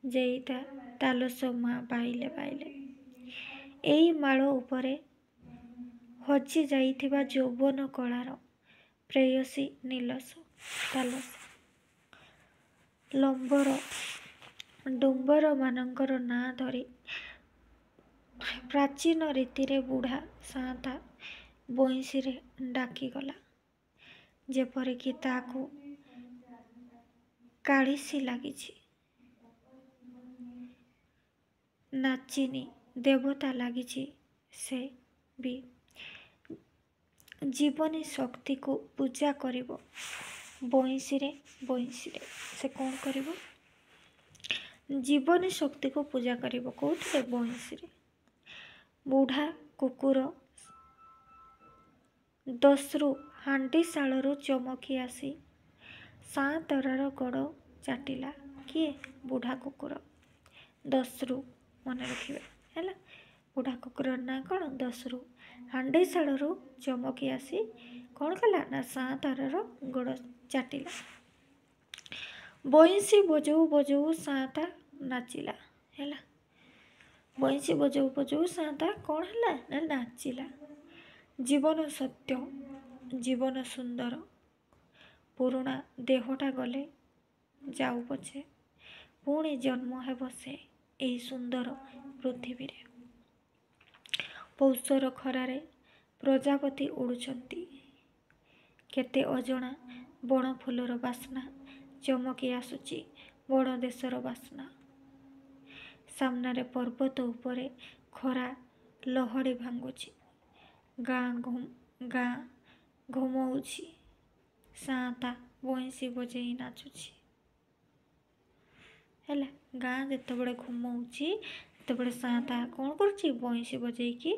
ଯେଇତା ତାଲସୋ ମା ବାଇଲେ। ଏଇ ମାଳ ଉପରେ ହଜି ଯାଇଥିବା ଯୌବନ କଳାର ପ୍ରେୟସୀ ତାଲସ। ଲମ୍ବର ଡୁମ୍ବରମାନଙ୍କର ନାଁ ଧରି ପ୍ରାଚୀନ ରୀତିରେ ବୁଢ଼ା ସାଆନ୍ତା ବଇଁଶୀରେ ଡାକିଗଲା। ଯେପରିକି ତାକୁ କାଳିସୀ ଲାଗିଛି। ନାଚିନୀ ଦେବତା ଲାଗିଛି ସେ ବି। ଜୀବନୀ ଶକ୍ତିକୁ ପୂଜା କରିବ ବଇଁଶୀରେ। ସେ କ'ଣ କରିବ? ଜୀବନୀ ଶକ୍ତିକୁ ପୂଜା କରିବ କୋଉଥିରେ? ବଇଁଶୀରେ। ବୁଢ଼ା କୁକୁର ଦସ୍ୟୁ ହାଣ୍ଡିଶାଳରୁ ଚମକି ଆସି ସାଆନ୍ତରାର ଗୋଡ଼ ଚାଟିଲା। କିଏ? ବୁଢ଼ା କୁକୁର ଦସ୍ୟୁ। ମନେ ରଖିବେ ହେଲା, ବୁଢ଼ା କୁକୁରର ନାଁ କ'ଣ? ଦସ୍ୟୁ। ହାଣ୍ଡିଶାଳରୁ ଚମକି ଆସି କ'ଣ କଲା ନା ସାଆନ୍ତରାର ଗୋଡ଼ ଚାଟିଲା। ବଇଁଶୀ ବଜଉ ସାଆନ୍ତା ନାଚିଲା। ହେଲା, ବଇଁଶୀ ବଜଉ ସାଆନ୍ତା କ'ଣ ହେଲା ନା ନାଚିଲା। ଜୀବନ ସତ୍ୟ, ଜୀବନ ସୁନ୍ଦର। ପୁରୁଣା ଦେହଟା ଗଲେ ଯାଉ ପଛେ ପୁଣି ଜନ୍ମ ହେବ ସେ। ଏହି ସୁନ୍ଦର ପୃଥିବୀରେ। ପୌଷର ଖରାରେ ପ୍ରଜାପତି ଉଡୁଛନ୍ତି। କେତେ ଅଜଣା ବଣ ଫୁଲର ବାସ୍ନା ଚମକି ଆସୁଛି ବଣ ଦେଶର ବାସ୍ନା। ସାମ୍ନାରେ ପର୍ବତ ଉପରେ ଖରା ଲହଡ଼ି ଭାଙ୍ଗୁଛି। ଗାଁ ଘୁମଉଛି। ସାଆନ୍ତା ବଇଁଶୀ ବଜେଇ ନାଚୁଛି। ହେଲା, ଗାଁ ଯେତେବେଳେ ଘୁମଉଛି ସେତେବେଳେ ସାଆନ୍ତା କ'ଣ କରୁଛି? ବଇଁଶୀ ବଜେଇକି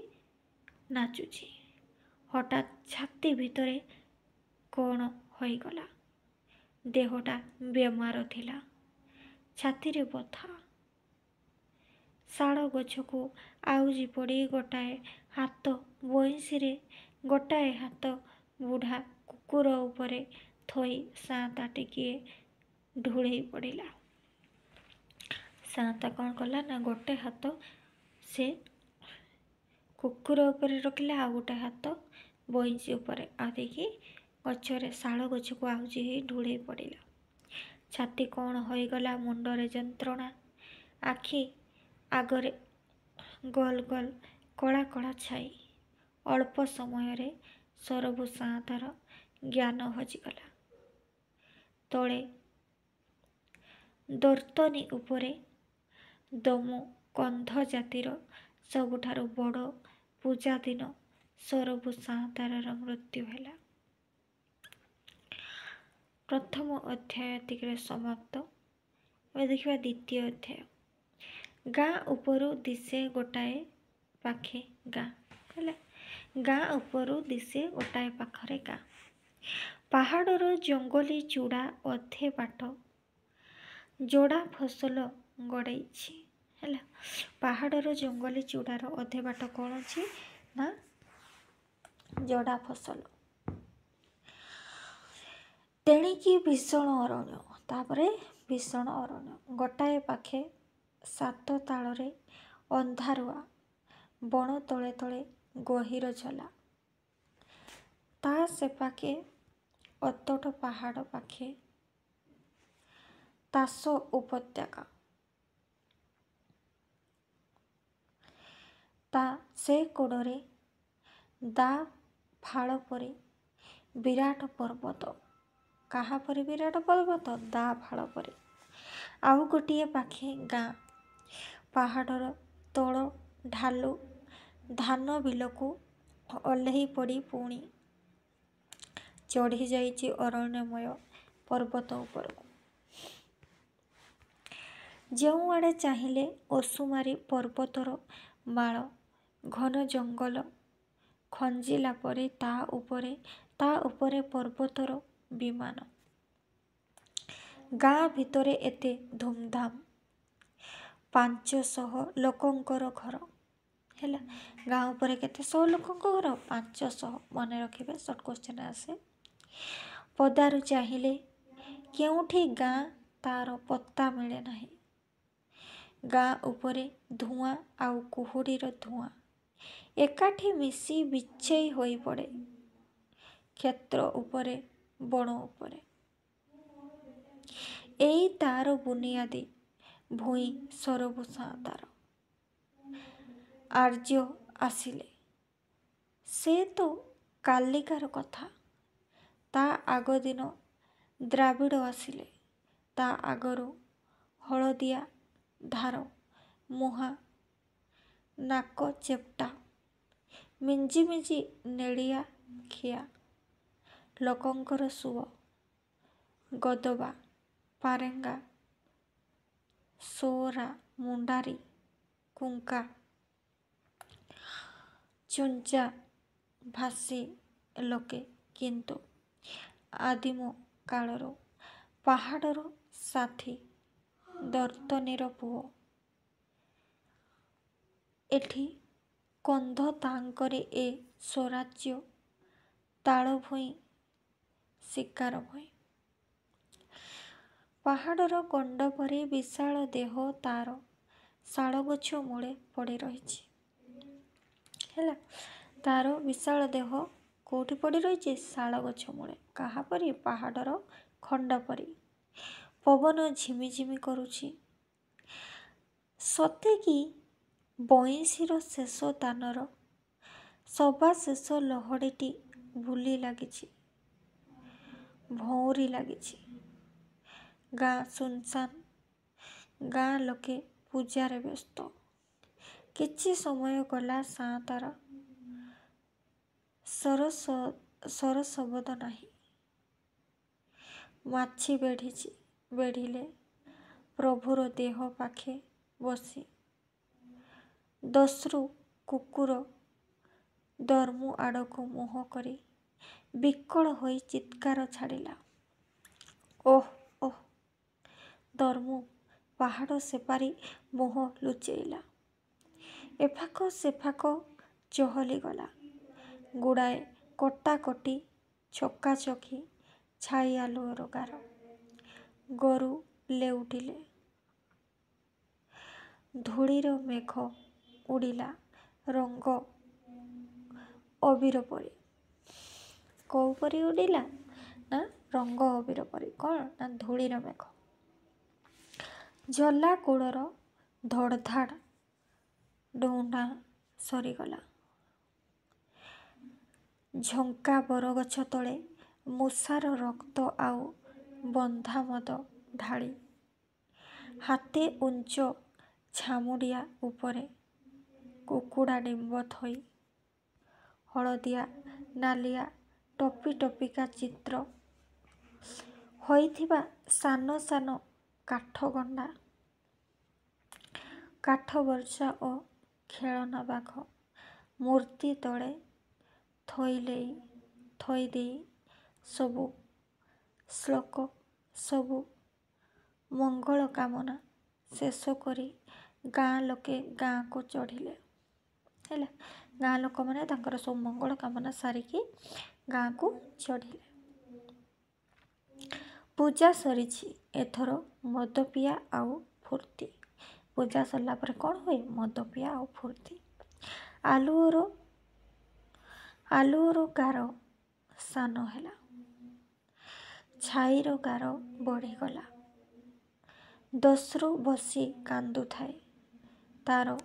ନାଚୁଛି। ହଠାତ୍ ଛାତି ଭିତରେ କ'ଣ ହୋଇଗଲା। ଦେହଟା ବେମାର ଥିଲା। ଛାତିରେ ବଥା। ଶାଳ ଗଛକୁ ଆଉଜି ପଡ଼ି ଗୋଟାଏ ହାତ ବଇଁଶୀରେ, ଗୋଟାଏ ହାତ ବୁଢ଼ା କୁକୁର ଉପରେ ଥୋଇ ସାଆନ୍ତା ଟିକିଏ ଢୁଳେଇ ପଡ଼ିଲା। ସାଆନ୍ତା କ'ଣ କଲା ନା ଗୋଟେ ହାତ ସେ କୁକୁର ଉପରେ ରଖିଲା, ଆଉ ଗୋଟେ ହାତ ବଇଁଶୀ ଉପରେ, ଆଉ ଦେଇକି ଗଛରେ ଶାଳ ଗଛକୁ ଆଉଜି ହେଇ ଢୁଳେଇ ପଡ଼ିଲା। ଛାତି କ'ଣ ହୋଇଗଲା, ମୁଣ୍ଡରେ ଯନ୍ତ୍ରଣା, ଆଖି ଆଗରେ ଗୋଲ ଗୋଲ କଳା କଳା ଛାଇ। ଅଳ୍ପ ସମୟରେ ସରବୁ ସାଆନ୍ତାର ଜ୍ଞାନ ହଜିଗଲା। ତଳେ ଦର୍ତ୍ତନୀ ଉପରେ ଦମୁ କନ୍ଧ ଜାତିର ସବୁଠାରୁ ବଡ଼ ପୂଜା ଦିନ ସରବୁ ସାଆନ୍ତାର ମୃତ୍ୟୁ ହେଲା। ପ୍ରଥମ ଅଧ୍ୟାୟ ଏତିକିରେ ସମାପ୍ତ। ଏବେ ଦେଖିବା ଦ୍ୱିତୀୟ ଅଧ୍ୟାୟ। ଗାଁ ଉପରୁ ଦିଶେ ଗୋଟାଏ ପାଖେ ଗାଁ। ହେଲା, ଗାଁ ଉପରୁ ଦିଶେ ଗୋଟାଏ ପାଖରେ ଗାଁ। ପାହାଡ଼ର ଜଙ୍ଗଲି ଚୂଡ଼ା ଅଧେ ବାଟ ଯୋଡ଼ା ଫସଲ ଗଡ଼େଇଛି। ହେଲା, ପାହାଡ଼ର ଜଙ୍ଗଲି ଚୂଡ଼ାର ଅଧେ ବାଟ କ'ଣ ଅଛି ନା ଯୋଡ଼ା ଫସଲ। ତେଣିକି ଭୀଷଣ ଅରଣ୍ୟ। ତାପରେ ଭୀଷଣ ଅରଣ୍ୟ। ଗୋଟାଏ ପାଖେ ସାତ ତାଳରେ ଅନ୍ଧାରୁଆ ବଣ ତଳେ ତଳେ ଗହୀର ଝଲା। ତା ସେପାଖେ ଅତଟ ପାହାଡ଼ ପାଖେ ତାସ ଉପତ୍ୟକା। ତା ସେ କୋଡ଼ରେ ଦା ଫାଳ ପରି ବିରାଟ ପର୍ବତ। କାହା ପରି ବିରାଟ ପର୍ବତ? ଦା ଫାଳ ପରି। ଆଉ ଗୋଟିଏ ପାଖେ ଗାଁ। ପାହାଡ଼ର ତଳ ଢାଲୁ ଧାନ ବିଲକୁ ଓହ୍ଲେଇ ପଡ଼ି ପୁଣି ଚଢ଼ି ଯାଇଛି ଅରଣ୍ୟମୟ ପର୍ବତ ଉପରକୁ। ଯେଉଁଆଡ଼େ ଚାହିଁଲେ ଅସୁମାରୀ ପର୍ବତର ମାଳ, ଘନ ଜଙ୍ଗଲ ଖଞ୍ଜିଲା ପରି ତା ଉପରେ ପର୍ବତର ବିମାନ। ଗାଁ ଭିତରେ ଏତେ ଧୁମ୍ଧାମ୍। 500 ଲୋକଙ୍କର ଘର। ହେଲା, ଗାଁ ଉପରେ କେତେ ଶହ ଲୋକଙ୍କ ଘର? 500। ମନେ ରଖିବେ, ସର୍ଟ କୋଶ୍ଚିନ୍ ଆସେ। ପଦାରୁ ଚାହିଁଲେ କେଉଁଠି ଗାଁ ତାର ପତ୍ତା ମିଳେ ନାହିଁ। ଗାଁ ଉପରେ ଧୂଆଁ ଆଉ କୁହୁଡ଼ିର ଧୂଆଁ ଏକାଠି ମିଶି ବିଛେଇ ହୋଇ ପଡ଼େ କ୍ଷେତ୍ର ଉପରେ, ବଣ ଉପରେ। ଏଇ ତାର ବୁନିଆଦି ଭୂଇଁ ସରବୁ ସାଆନ୍ତାର। ଆର୍ଯ୍ୟ ଆସିଲେ, ସେ ତ କାଲିକାର କଥା। ତା ଆଗ ଦିନ ଦ୍ରାବିଡ଼ ଆସିଲେ। ତା ଆଗରୁ ହଳଦିଆ ଧାର ମୁହାଁ, ନାକ ଚେପ୍ଟା, ମିଞ୍ଜି ମିଞ୍ଜି ନେଳିଆ ଖିଆ ଲୋକଙ୍କର ସୁଅ, ଗଦବା, ପାରେଙ୍ଗା, ସୋଅରା, ମୁଣ୍ଡାରୀ, କୁଙ୍କା, ଚୁଞ୍ଚା ଭାଷୀ ଲୋକେ। କିନ୍ତୁ ଆଦିମ କାଳର ପାହାଡ଼ର ସାଥୀ ଦର୍ତ୍ତନୀର ପୁଅ। ଏଠି କନ୍ଧ ତାଙ୍କରି ଏ ସ୍ୱରାଜ୍ୟ ତାଳ ଭୂଇଁ, ଶିକାର ଭୂଇଁ। ପାହାଡ଼ର ଗଣ୍ଡ ପରି ବିଶାଳ ଦେହ ତାର ଶାଳଗଛ ମୂଳେ ପଡ଼ି ରହିଛି। ହେଲା, ତାର ବିଶାଳ ଦେହ କୋଉଠି ପଡ଼ି ରହିଛି? ଶାଳ ଗଛ ମୂଳେ। କାହା ପରି? ପାହାଡ଼ର ଖଣ୍ଡ ପରି। ପବନ ଝିମି ଝିମି କରୁଛି। ସତେକି ବଇଁଶୀର ଶେଷ ଦାନର ସବା ଶେଷ ଲହଡ଼ିଟି ବୁଲି ଲାଗିଛି, ଭଉଁରୀ ଲାଗିଛି। ଗାଁ ସୁନସାନ୍, ଗାଁ ଲୋକେ ପୂଜାରେ ବ୍ୟସ୍ତ। କିଛି ସମୟ ଗଲା ସାଆନ୍ତାର ସରଶବ୍ଦ ନାହିଁ। ମାଛି ବେଢ଼ିଲେ ପ୍ରଭୁର ଦେହ ପାଖେ ବସି। ଦସ୍ୟୁ କୁକୁର ଦର୍ମୁ ଆଡ଼କୁ ମୁହଁ କରି ବିକଳ ହୋଇ ଚିତ୍କାର ଛାଡ଼ିଲା। ଓଃ ଓଃ। ଦର୍ମୁ ପାହାଡ଼ ସେପାରି ମୁହଁ ଲୁଚେଇଲା। ଏପାଖ ସେପାଖ ଚହଲିଗଲା। ଗୁଡ଼ାଏ କଟାକଟି, ଛକାଛକି, ଛାଇ ଆଲୁଅର ଗାର। ଗୋରୁ ଲେଉଟିଲେ। ଧୂଳିର ମେଘ ଉଡ଼ିଲା ରଙ୍ଗ ଅବିର ପରି। କୋଉ ପରି ଉଡ଼ିଲା? ନା ରଙ୍ଗ ଅବିର ପରି। କ'ଣ? ନା ଧୂଳିର ମେଘ। ଝଲା କୂଳର ଧଡ଼ଧାଡ଼ ଢୌଣା ସରିଗଲା। ଝଙ୍କା ବରଗଛ ତଳେ ମୂଷାର ରକ୍ତ ଆଉ ବନ୍ଧା ମଦ ଢାଳି। ହାତେ ଉଞ୍ଚ ଛାମୁଣ୍ଡିଆ ଉପରେ କୁକୁଡ଼ା ଡିମ୍ବ ଥୋଇ। ହଳଦିଆ ନାଲିଆ ଟପି ଟପିକା ଚିତ୍ର ହୋଇଥିବା ସାନ ସାନ କାଠଗଣ୍ଡା, କାଠବର୍ଚ୍ଛା ଓ ଖେଳନା ବାଘ ମୂର୍ତ୍ତି ତଳେ ଥୋଇଦେଇ ସବୁ ଶ୍ଲୋକ, ସବୁ ମଙ୍ଗଳ କାମନା ଶେଷ କରି ଗାଁ ଲୋକେ ଗାଁକୁ ଚଢ଼ିଲେ। ହେଲା, ଗାଁ ଲୋକମାନେ ତାଙ୍କର ସବୁ ମଙ୍ଗଳ କାମନା ସାରିକି ଗାଁକୁ ଚଢ଼ିଲେ। ପୂଜା ସରିଛି, ଏଥର ମଦପିଆ ଆଉ ଫୁର୍ତ୍ତି। ପୂଜା ସରିଲା ପରେ କ'ଣ ହୁଏ? ମଦପିଆ ଆଉ ଫୁର୍ତ୍ତି। ଆଲୁଅର ଗାର ସାନ ହେଲା, ଛାଇର ଗାର ବଢ଼ିଗଲା। ଦସ୍ୟୁ ବସି କାନ୍ଦୁଥାଏ। ତା'ର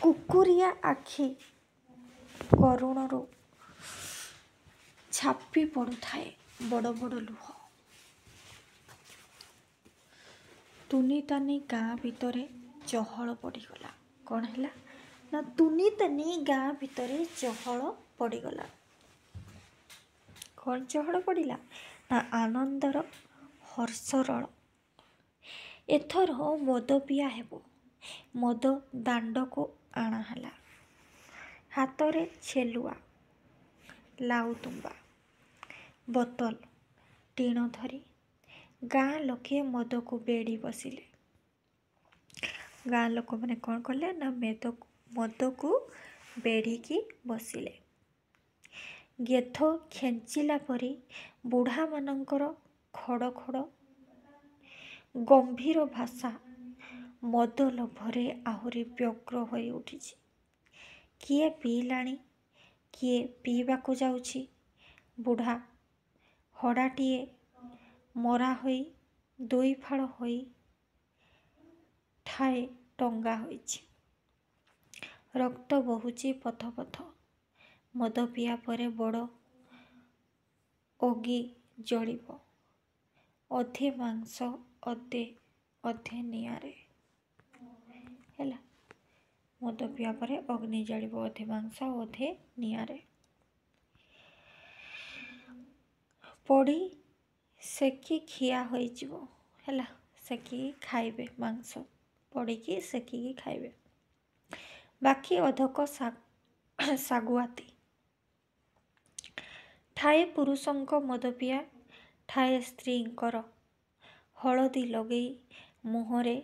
କୁକୁରିଆ ଆଖି କରୁଣରୁ ଛାପି ପଡ଼ୁଥାଏ ବଡ଼ ବଡ଼ ଲୁହ। ତୁନିତାନି ଗାଁ ଭିତରେ ଚହଳ ପଡ଼ିଗଲା। କ'ଣ ହେଲା? ନା ତୁନିତାନି ଗାଁ ଭିତରେ ଚହଳ ପଡ଼ିଗଲା। କ'ଣ ଚହଳ ପଡ଼ିଲା? ନା ଆନନ୍ଦର ହର୍ଷରୋଳ। ଏଥର ମଦ ପିଆ ହେବ। ମଦ ଦାଣ୍ଡକୁ ଅଣା ହେଲା। ହାତରେ ଛେଲୁଆ, ଲାଉତୁମ୍ବା, ବୋତଲ, ଟିଣ ଧରି ଗାଁ ଲୋକେ ମଦକୁ ବେଢ଼ି ବସିଲେ। ଗାଁ ଲୋକମାନେ କ'ଣ କଲେ? ନା ମଦକୁ ବେଢ଼ିକି ବସିଲେ। ଗେଧ ଖେଞ୍ଚିଲା ପରି ବୁଢ଼ାମାନଙ୍କର ଖଡ଼ ଖଡ଼ ଗମ୍ଭୀର ଭାଷା ମଦ ଲୋଭରେ ଆହୁରି ବ୍ୟଗ୍ର ହୋଇ ଉଠିଛି। କିଏ ପିଇଲାଣି, କିଏ ପିଇବାକୁ ଯାଉଛି। ବୁଢ଼ା ହଡ଼ାଟିଏ ମରା ହୋଇ ଦୁଇଫାଳ ହୋଇ ଠାଏ ଟଙ୍ଗା ହୋଇଛି। ରକ୍ତ ବହୁଛି ପଥ ପଥ। ମଦ ପିଇବା ପରେ ବଡ଼ ଅଗି ଜଳିବ। ଅଧେ ମାଂସ ଅଧେ ନିଆଁରେ। ହେଲା, ମଦ ପିଇବା ପରେ ଅଗ୍ନି ଜଳିବ, ଅଧେ ମାଂସ ଅଧେ ନିଆଁରେ। ପୋଡ଼ି ସେକି ଖିଆ ହୋଇଯିବ। ହେଲା, ସେକିକି ଖାଇବେ, ମାଂସ ପୋଡ଼ିକି ସେକିକି ଖାଇବେ। ବାକି ଅଧକ ଶାଗୁଆତି। ଠାଏ ପୁରୁଷଙ୍କ ମଦପିଆ, ଠାଏ ସ୍ତ୍ରୀଙ୍କର। ହଳଦୀ ଲଗେଇ ମୁହଁରେ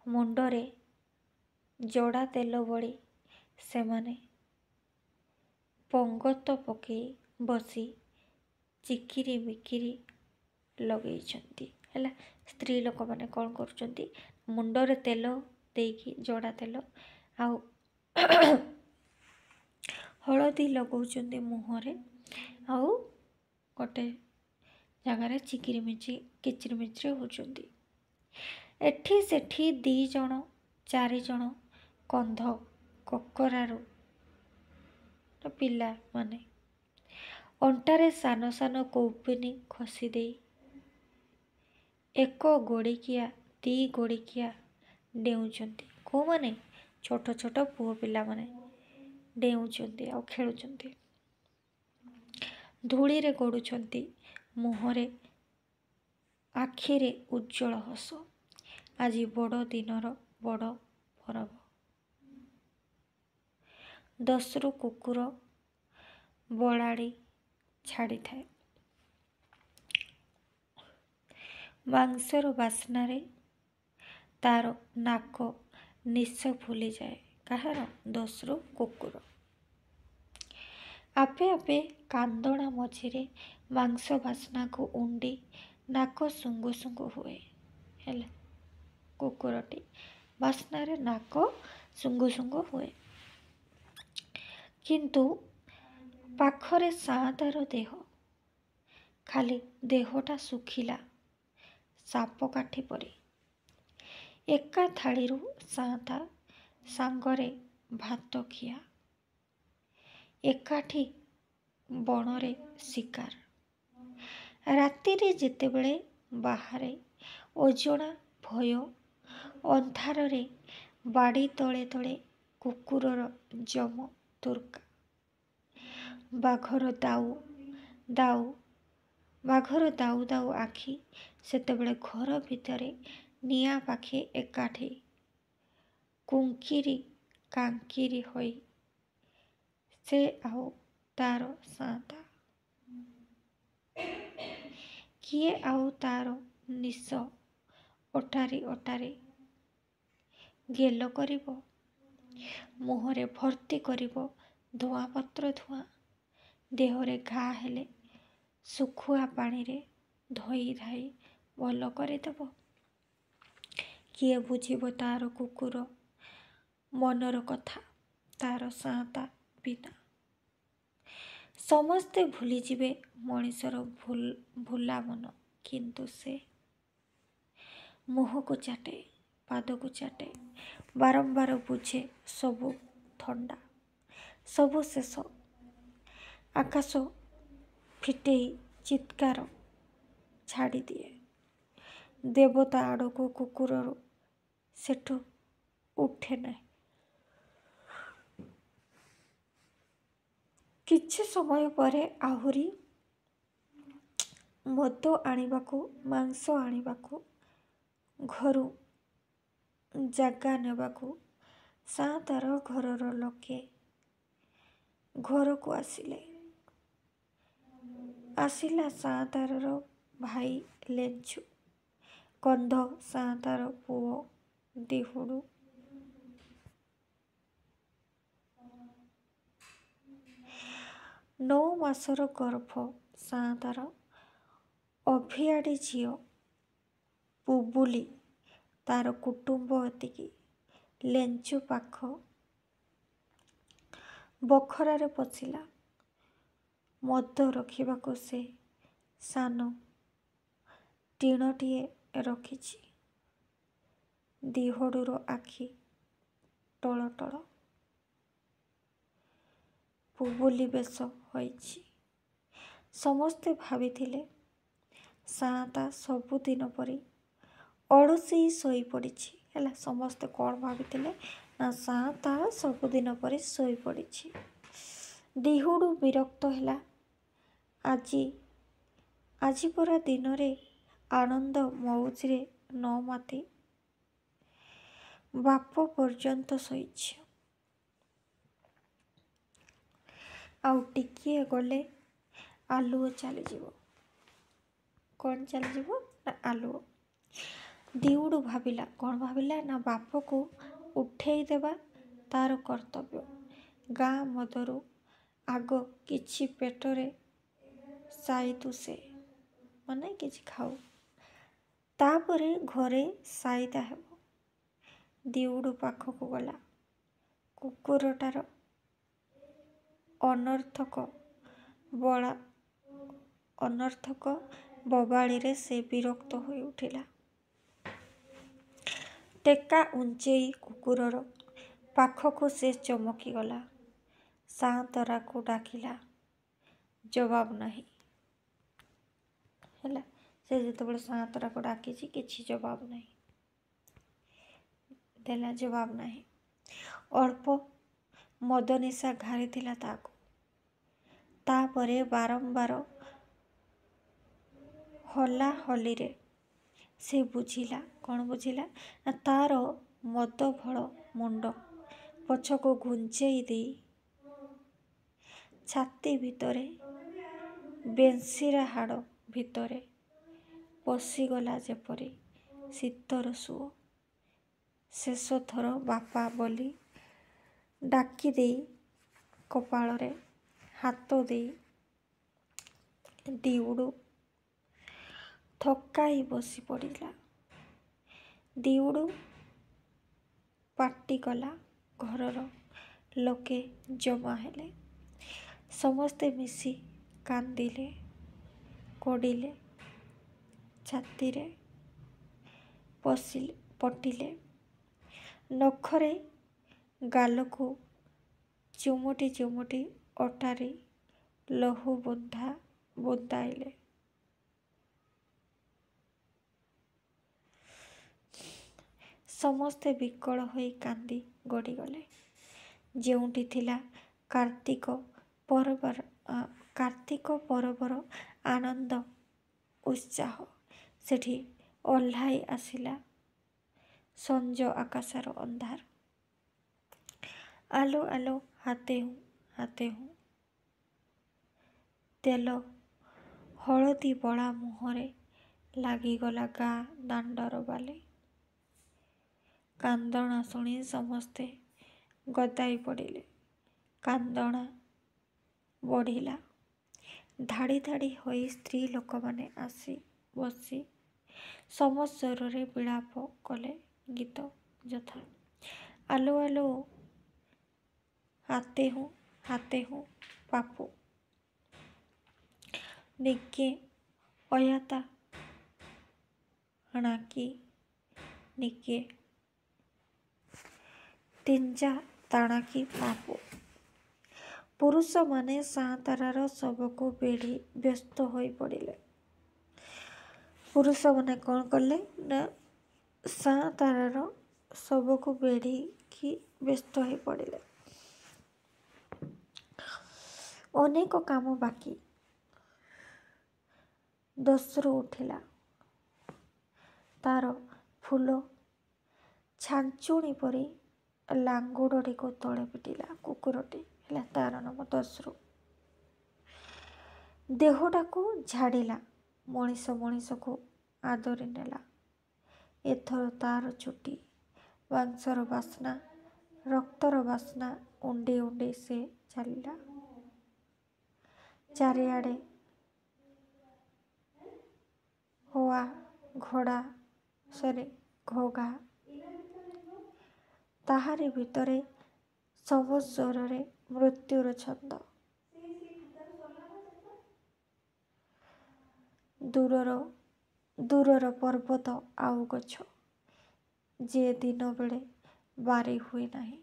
ମୁଣ୍ଡରେ ଜଡ଼ା ତେଲ ବୋଳି ସେମାନେ ପଙ୍ଗତ ପକେଇ ବସି ଚିକିରି ମିକିରି ଲଗେଇଛନ୍ତି। ହେଲା, ସ୍ତ୍ରୀ ଲୋକମାନେ କ'ଣ କରୁଛନ୍ତି? ମୁଣ୍ଡରେ ତେଲ ଦେଇକି, ଜଡ଼ା ତେଲ ଆଉ ହଳଦୀ ଲଗାଉଛନ୍ତି ମୁହଁରେ, ଆଉ ଗୋଟେ ଜାଗାରେ କିଚିରି ମିଚିରି ହେଉଛନ୍ତି। ଏଠି ସେଠି 2 ଜଣ 4 ଜଣ କନ୍ଧ କକରାରୁ ପିଲାମାନେ ଅଣ୍ଟାରେ ସାନ ସାନ କୌପିନି ଖସି ଦେଇ 1 ଗୋଡ଼ିକିଆ 2 ଗୋଡ଼ିକିଆ ଡେଉଁଛନ୍ତି। କେଉଁମାନେ? ଛୋଟ ଛୋଟ ପୁଅ ପିଲାମାନେ ଡେଉଁଛନ୍ତି ଆଉ ଖେଳୁଛନ୍ତି, ଧୂଳିରେ ଗଡ଼ୁଛନ୍ତି, ମୁହଁରେ ଆଖିରେ ଉଜ୍ଜଳ ହସ। ଆଜି ବଡ଼ ଦିନର ବଡ଼ ପରବ। ଦସ୍ୟୁ କୁକୁର ବଳାଡ଼ି ଛାଡ଼ିଥାଏ। ମାଂସର ବାସ୍ନାରେ ତାର ନାକ ନିଶ ଫୁଲିଯାଏ। କାହାର? ଦସ୍ୟୁ କୁକୁର। ଆପେ ଆପେ କାନ୍ଦଣା ମଝିରେ ମାଂସ ବାସ୍ନାକୁ ଉଣ୍ଡି ନାକ ସୁଙ୍ଗୁ ସୁଙ୍ଗୁ ହୁଏ। ହେଲେ କୁକୁରଟି ବାସ୍ନାରେ ନାକ ସୁଙ୍ଗୁ ସୁଙ୍ଗୁ ହୁଏ। କିନ୍ତୁ ପାଖରେ ସାଆନ୍ତାର ଦେହ, ଖାଲି ଦେହଟା ଶୁଖିଲା ସାପକାଠି ପରି। ଏକା ଥାଳିରୁ ସାଆନ୍ତା ସାଙ୍ଗରେ ଭାତ ଖିଆ, ଏକାଠି ବଣରେ ଶିକାର। ରାତିରେ ଯେତେବେଳେ ବାହାରେ ଅଜଣା ଭୟ ଅନ୍ଧାରରେ ବାଡ଼ି ତଳେ ତଳେ କୁକୁରର ଯମ ତୁର୍କା। ବାଘର ଦାଉ ଦାଉ ଆଖି ସେତେବେଳେ ଘର ଭିତରେ ନିଆଁ ପାଖେ ଏକାଠି କୁଙ୍କିରି କାଙ୍କିରି ହୋଇ ସେ ଆଉ ତାର ସାଆନ୍ତା। କିଏ ଆଉ ତାର ନିଶ ଅଟାରି ଅଟାରି ଗେଲ କରିବ, ମୁହଁରେ ଭର୍ତ୍ତି କରିବ ଧୂଆଁପତ୍ର ଧୂଆଁ, ଦେହରେ ଘା ହେଲେ ଶୁଖୁଆ ପାଣିରେ ଧୋଇ ଧାଇ ଭଲ କରିଦେବ। କିଏ ବୁଝିବ ତାର କୁକୁର ମନର କଥା, ତାର ସାଆନ୍ତା ବିନା। ସମସ୍ତେ ଭୁଲିଯିବେ ମଣିଷର ଭୁଲା ମନ, କିନ୍ତୁ ସେ ମୁହଁକୁ ଚାଟେ, ପାଦକୁ ଚାଟେ, ବାରମ୍ବାର ବୁଝେ ସବୁ ଥଣ୍ଡା, ସବୁ ଶେଷ। ଆକାଶ ଫିଟେଇ ଚିତ୍କାର ଛାଡ଼ିଦିଏ ଦେବତା ଆଡ଼କୁ, କୁକୁରରୁ ସେଠୁ ଉଠେ ନାହିଁ। କିଛି ସମୟ ପରେ ଆହୁରି ମଦ ଆଣିବାକୁ, ମାଂସ ଆଣିବାକୁ, ଘରୁ ଜାଗା ନେବାକୁ ସାଆନ୍ତାର ଘରର ଲୋକେ ଘରକୁ ଆସିଲେ। ଆସିଲା ସାଆନ୍ତାର ଭାଇ ଲେଞ୍ଚୁ, କନ୍ଧ ସାଆନ୍ତାର ପୁଅ ଦିହୁଡୁ, 9 ମାସର ଗର୍ଭ ସାଆନ୍ତାର ଅଭିଆଡ଼ି ଝିଅ ବୁବୁଲି, ତାର କୁଟୁମ୍ବ ଏତିକି। ଲେଞ୍ଚୁ ପାଖ ବଖରାରେ ପଶିଲା। ମଦ ରଖିବାକୁ ସେ ସାନ ଟିଣଟିଏ ରଖିଛି। ଦିହୁଡୁର ଆଖି ଟଳ ଟଳ। ବୁବୁଲି ବେଶ ହୋଇଛି। ସମସ୍ତେ ଭାବିଥିଲେ ସାଆନ୍ତା ସବୁଦିନ ପରି ଅଳସେଇ ଶୋଇପଡ଼ିଛି। ହେଲା, ସମସ୍ତେ କ'ଣ ଭାବିଥିଲେ? ନା ସାଆନ୍ତା ସବୁଦିନ ପରି ଶୋଇପଡ଼ିଛି। ଦିହୁଡୁ ବିରକ୍ତ ହେଲା। ଆଜି ପରା ଦିନରେ ଆନନ୍ଦ ମଉଜରେ ନ ମାତି ବାପ ପର୍ଯ୍ୟନ୍ତ ଶୋଇଛି। ଆଉ ଟିକିଏ ଗଲେ ଆଲୁଅ ଚାଲିଯିବ। କ'ଣ ଚାଲିଯିବ? ନା ଆଲୁଅ। ଦିହୁଡୁ ଭାବିଲା, କ'ଣ ଭାବିଲା? ନା ବାପକୁ ଉଠେଇ ଦେବା ତାର କର୍ତ୍ତବ୍ୟ। ଗାଁ ମଦରୁ ଆଗ କିଛି ପେଟରେ ସାଇତୁ ସେ, ମାନେ କିଛି ଖାଉ, ତାପରେ ଘରେ ସାଇତା ହେବ। ଦିହୁଡୁ ପାଖକୁ ଗଲା। କୁକୁରଟାର ଅନର୍ଥକ ବୋବାଳିରେ ସେ ବିରକ୍ତ ହୋଇ ଉଠିଲା। ଟେକା ଉଞ୍ଚେଇ କୁକୁରର ପାଖକୁ ସେ ଚମକିଗଲା। ସାଆନ୍ତରାକୁ ଡାକିଲା, ଜବାବ ନାହିଁ। ହେଲା, ସେ ଯେତେବେଳେ ସାଆନ୍ତରାକୁ ଡାକିଛି କିଛି ଜବାବ ନାହିଁ, ଦେଲା ଜବାବ ନାହିଁ। ଅଳ୍ପ ମଦ ନିଶା ଘାରିଥିଲା ତାକୁ। ତାପରେ ବାରମ୍ବାର ହଲାହଲିରେ ସେ ବୁଝିଲା, କ'ଣ ବୁଝିଲା ନା ତାର ମଦ ଭଳ ମୁଣ୍ଡ ପଛକୁ ଘୁଞ୍ଚେଇ ଦେଇ ଛାତି ଭିତରେ ବେନ୍ସିରା ହାଡ଼ ଭିତରେ ପଶିଗଲା ଯେପରି ଶୀତର ସୁଅ। ଶେଷ ଥର ବାପା ବୋଲି ଡାକି ଦେଇ କପାଳରେ ହାତ ଦେଇ ଦିଉଡୁ ଥକାଇ ବସି ପଡ଼ିଲା। ଦିଉଡୁ ପାଟି କଲା। ଘରର ଲୋକେ ଜମା ହେଲେ। ସମସ୍ତେ ମିଶି କାନ୍ଦିଲେ, କୋଡ଼ିଲେ, ଛାତିରେ ପଟିଲେ, ନଖରେ ଗାଲକୁ ଚୁମୁଟି ଚୁମୁଟି ଅଟାରି ଲହୁ ବୁନ୍ଦାଇଲେ। ସମସ୍ତେ ବିକଳ ହୋଇ କାନ୍ଦି ଗଡ଼ିଗଲେ। ଯେଉଁଠି ଥିଲା କାର୍ତ୍ତିକ ପରବର ଆନନ୍ଦ ଉତ୍ସାହ, ସେଠି ଓହ୍ଲାଇ ଆସିଲା ସଞ୍ଜ ଆକାଶର ଅନ୍ଧାର। ଆଲୋ ଆଲୋ ହାତେ ହୁଁ ତେଲ ହଳଦୀ ବଳା ମୁହଁରେ ଲାଗିଗଲା ଗାଁ ଦାଣ୍ଡର ବାଲି। କାନ୍ଦଣା ଶୁଣି ସମସ୍ତେ ଗଦାଇ ପଡ଼ିଲେ। କାନ୍ଦଣା ବଢ଼ିଲା। ଧାଡ଼ି ଧାଡ଼ି ହୋଇ ସ୍ତ୍ରୀ ଲୋକମାନେ ଆସି ବସି ସମସ୍ୱରରେ ବିଳାପ କଲେ ଗୀତ ଯଥା ଆଲୋ ଆଲୋ ହାତେ ହୁଁ ପାପୁ ନିକେ ଅୟାତା ହଣାକି ନିକେ ତିଞ୍ଜା ତାଣାକି ପାପୁ। ପୁରୁଷମାନେ ସାଆନ୍ତରାର ଶବକୁ ବେଢ଼ି ବ୍ୟସ୍ତ ହୋଇ ପଡ଼ିଲେ। ପୁରୁଷମାନେ କ'ଣ କଲେ ନା ସାଆନ୍ତରାର ଶବକୁ ବେଢ଼ିକି ବ୍ୟସ୍ତ ହୋଇ ପଡ଼ିଲେ। ଅନେକ କାମ ବାକି। ଦସ୍ୟୁ ଉଠିଲା। ତାର ଫୁଲ ଛାଞ୍ଚୁଣୀ ପରି ଲାଙ୍ଗୁଡ଼ଟିକୁ ତଳେ ପିଟିଲା। କୁକୁରଟି ହେଲା, ତାର ନାମ ଦସ୍ୟୁ। ଦେହଟାକୁ ଝାଡ଼ିଲା। ମଣିଷକୁ ଆଦରି ନେଲା। ଏଥର ତାର ଚୁଟି, ମାଂସର ବାସ୍ନା, ରକ୍ତର ବାସ୍ନା ଉଣ୍ଡି ଉଣ୍ଡି ସେ ଚାଲିଲା। ଚାରିଆଡ଼େ ଘୋଘା। ତାହାରି ଭିତରେ ସମସ୍ୱରରେ ମୃତ୍ୟୁର ଛନ୍ଦ। ଦୂରର ପର୍ବତ ଆଉ ଗଛ, ଯେ ଦିନ ବେଳେ ବାରି ହୁଏ ନାହିଁ,